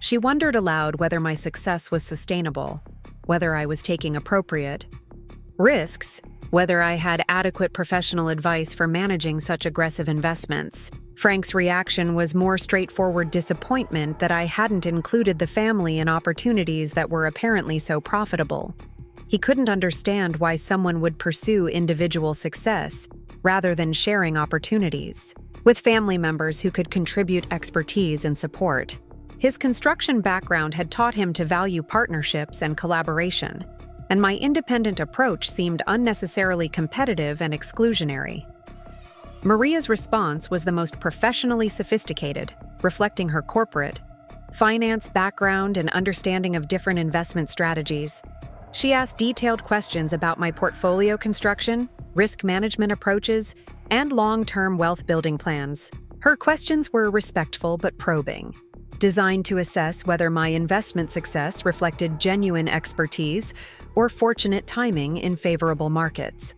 Speaker 1: She wondered aloud whether my success was sustainable, whether I was taking appropriate risks, whether I had adequate professional advice for managing such aggressive investments. Frank's reaction was more straightforward disappointment that I hadn't included the family in opportunities that were apparently so profitable. He couldn't understand why someone would pursue individual success rather than sharing opportunities with family members who could contribute expertise and support. His construction background had taught him to value partnerships and collaboration, and my independent approach seemed unnecessarily competitive and exclusionary. Maria's response was the most professionally sophisticated, reflecting her corporate, finance background and understanding of different investment strategies. She asked detailed questions about my portfolio construction, risk management approaches, and long-term wealth-building plans. Her questions were respectful but probing, designed to assess whether my investment success reflected genuine expertise or fortunate timing in favorable markets.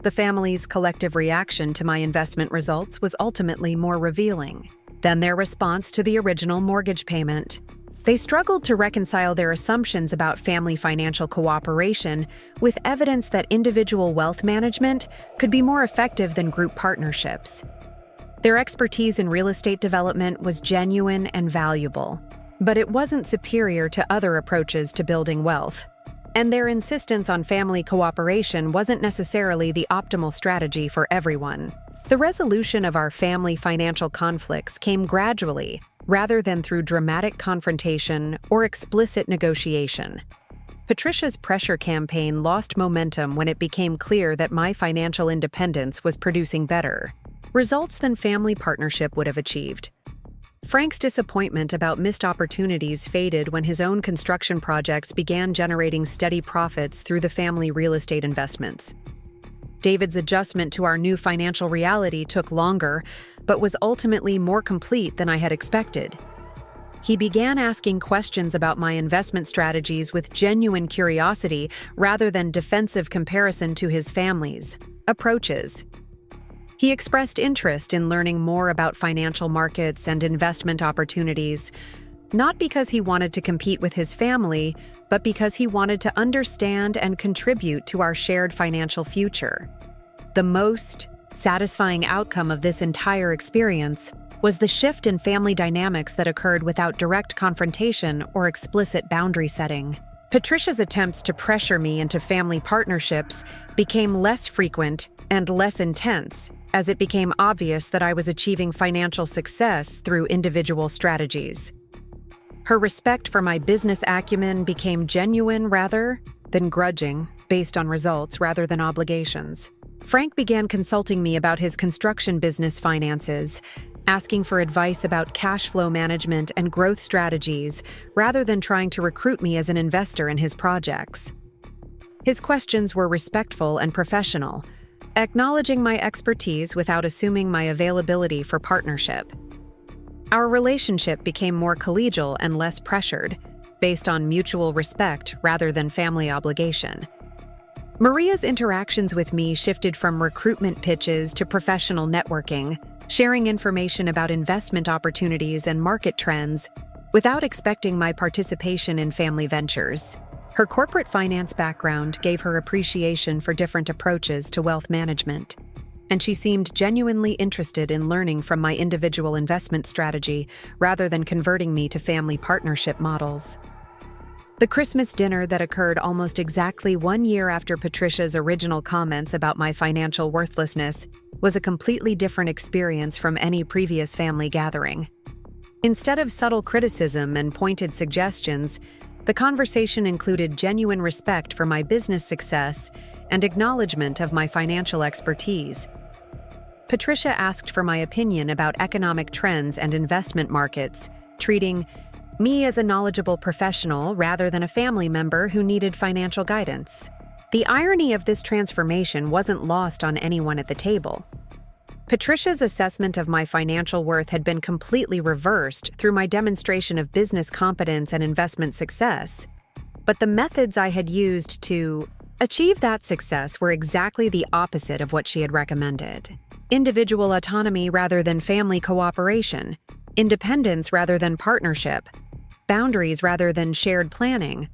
Speaker 1: The family's collective reaction to my investment results was ultimately more revealing than their response to the original mortgage payment. They struggled to reconcile their assumptions about family financial cooperation with evidence that individual wealth management could be more effective than group partnerships. Their expertise in real estate development was genuine and valuable, but it wasn't superior to other approaches to building wealth. And their insistence on family cooperation wasn't necessarily the optimal strategy for everyone. The resolution of our family financial conflicts came gradually, rather than through dramatic confrontation or explicit negotiation. Patricia's pressure campaign lost momentum when it became clear that my financial independence was producing better results than family partnership would have achieved. Frank's disappointment about missed opportunities faded when his own construction projects began generating steady profits through the family real estate investments. David's adjustment to our new financial reality took longer, but was ultimately more complete than I had expected. He began asking questions about my investment strategies with genuine curiosity rather than defensive comparison to his family's approaches. He expressed interest in learning more about financial markets and investment opportunities, not because he wanted to compete with his family, but because he wanted to understand and contribute to our shared financial future. The most satisfying outcome of this entire experience was the shift in family dynamics that occurred without direct confrontation or explicit boundary setting. Patricia's attempts to pressure me into family partnerships became less frequent and less intense as it became obvious that I was achieving financial success through individual strategies. Her respect for my business acumen became genuine rather than grudging, based on results rather than obligations. Frank began consulting me about his construction business finances, asking for advice about cash flow management and growth strategies rather than trying to recruit me as an investor in his projects. His questions were respectful and professional, acknowledging my expertise without assuming my availability for partnership. Our relationship became more collegial and less pressured, based on mutual respect rather than family obligation. Maria's interactions with me shifted from recruitment pitches to professional networking, sharing information about investment opportunities and market trends without expecting my participation in family ventures. Her corporate finance background gave her appreciation for different approaches to wealth management, and she seemed genuinely interested in learning from my individual investment strategy rather than converting me to family partnership models. The Christmas dinner that occurred almost exactly 1 year after Patricia's original comments about my financial worthlessness was a completely different experience from any previous family gathering. Instead of subtle criticism and pointed suggestions, the conversation included genuine respect for my business success and acknowledgement of my financial expertise. Patricia asked for my opinion about economic trends and investment markets, treating me as a knowledgeable professional rather than a family member who needed financial guidance. The irony of this transformation wasn't lost on anyone at the table. Patricia's assessment of my financial worth had been completely reversed through my demonstration of business competence and investment success, but the methods I had used to achieve that success were exactly the opposite of what she had recommended. Individual autonomy rather than family cooperation, independence rather than partnership, boundaries rather than shared planning.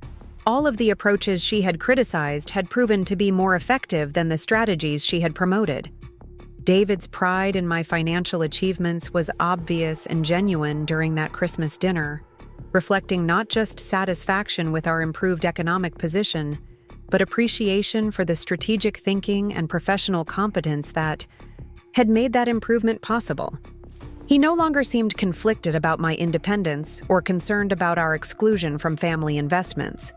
Speaker 1: All of the approaches she had criticized had proven to be more effective than the strategies she had promoted. David's pride in my financial achievements was obvious and genuine during that Christmas dinner, reflecting not just satisfaction with our improved economic position, but appreciation for the strategic thinking and professional competence that had made that improvement possible. He no longer seemed conflicted about my independence or concerned about our exclusion from family investments.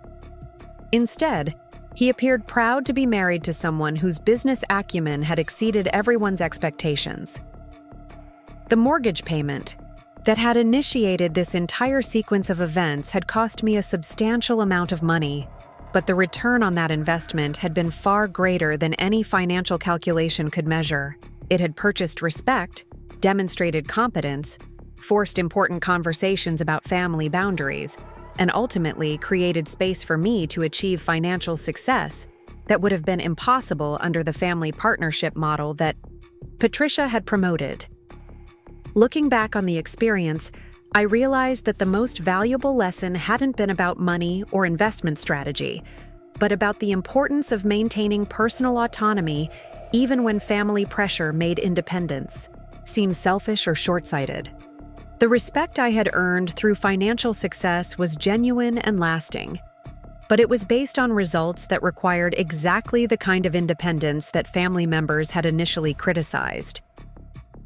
Speaker 1: Instead, he appeared proud to be married to someone whose business acumen had exceeded everyone's expectations. The mortgage payment that had initiated this entire sequence of events had cost me a substantial amount of money, but the return on that investment had been far greater than any financial calculation could measure. It had purchased respect, demonstrated competence, forced important conversations about family boundaries, and ultimately created space for me to achieve financial success that would have been impossible under the family partnership model that Patricia had promoted. Looking back on the experience, I realized that the most valuable lesson hadn't been about money or investment strategy, but about the importance of maintaining personal autonomy even when family pressure made independence seem selfish or short-sighted. The respect I had earned through financial success was genuine and lasting, but it was based on results that required exactly the kind of independence that family members had initially criticized.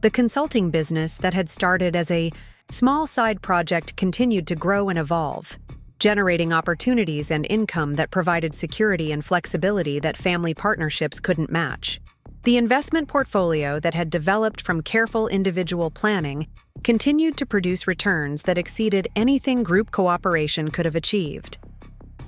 Speaker 1: The consulting business that had started as a small side project continued to grow and evolve, generating opportunities and income that provided security and flexibility that family partnerships couldn't match. The investment portfolio that had developed from careful individual planning continued to produce returns that exceeded anything group cooperation could have achieved.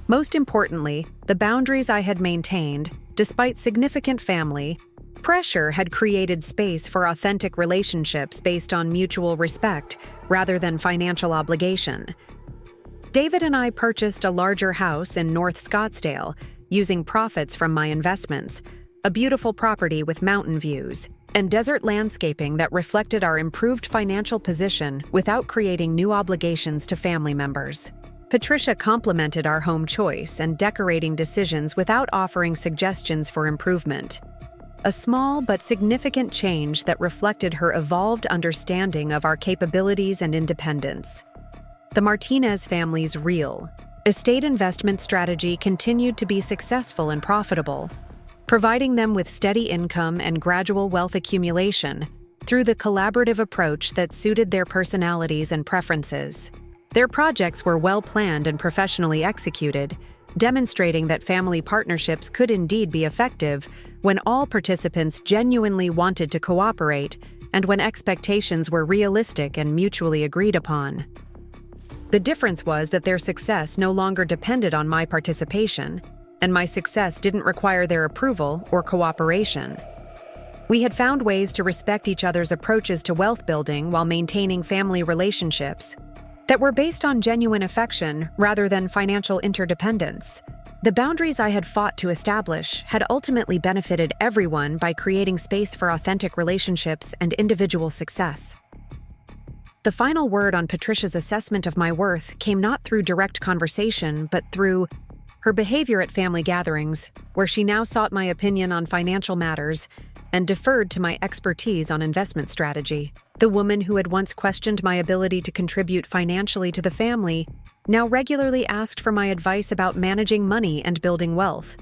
Speaker 1: Most importantly, the boundaries I had maintained, despite significant family pressure, had created space for authentic relationships based on mutual respect rather than financial obligation. David and I purchased a larger house in North Scottsdale, using profits from my investments, a beautiful property with mountain views, and desert landscaping that reflected our improved financial position without creating new obligations to family members. Patricia complimented our home choice and decorating decisions without offering suggestions for improvement. a small but significant change that reflected her evolved understanding of our capabilities and independence. The Martinez family's real estate investment strategy continued to be successful and profitable, providing them with steady income and gradual wealth accumulation through the collaborative approach that suited their personalities and preferences. Their projects were well-planned and professionally executed, demonstrating that family partnerships could indeed be effective when all participants genuinely wanted to cooperate and when expectations were realistic and mutually agreed upon. The difference was that their success no longer depended on my participation, and my success didn't require their approval or cooperation. We had found ways to respect each other's approaches to wealth building while maintaining family relationships that were based on genuine affection rather than financial interdependence. The boundaries I had fought to establish had ultimately benefited everyone by creating space for authentic relationships and individual success. The final word on Patricia's assessment of my worth came not through direct conversation, but through her behavior at family gatherings, where she now sought my opinion on financial matters and deferred to my expertise on investment strategy. The woman who had once questioned my ability to contribute financially to the family now regularly asked for my advice about managing money and building wealth.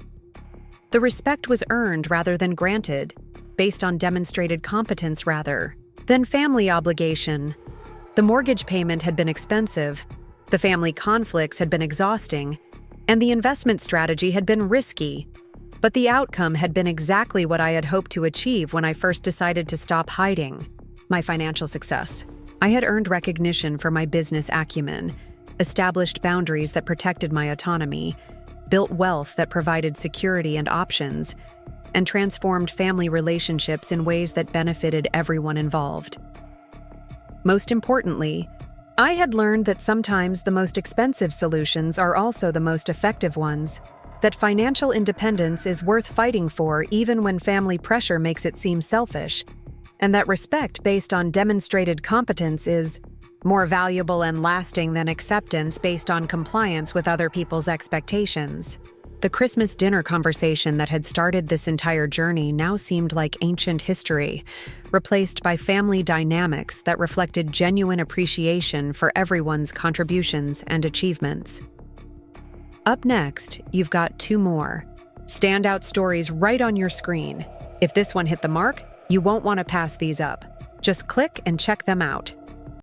Speaker 1: The respect was earned rather than granted, based on demonstrated competence rather than family obligation. The mortgage payment had been expensive, the family conflicts had been exhausting, and the investment strategy had been risky, but the outcome had been exactly what I had hoped to achieve when I first decided to stop hiding my financial success. I had earned recognition for my business acumen, established boundaries that protected my autonomy, built wealth that provided security and options, and transformed family relationships in ways that benefited everyone involved. Most importantly, I had learned that sometimes the most expensive solutions are also the most effective ones, that financial independence is worth fighting for even when family pressure makes it seem selfish, and that respect based on demonstrated competence is more valuable and lasting than acceptance based on compliance with other people's expectations. The Christmas dinner conversation that had started this entire journey now seemed like ancient history, replaced by family dynamics that reflected genuine appreciation for everyone's contributions and achievements. Up next, you've got two more standout stories right on your screen. If this one hit the mark, you won't want to pass these up. Just click and check them out.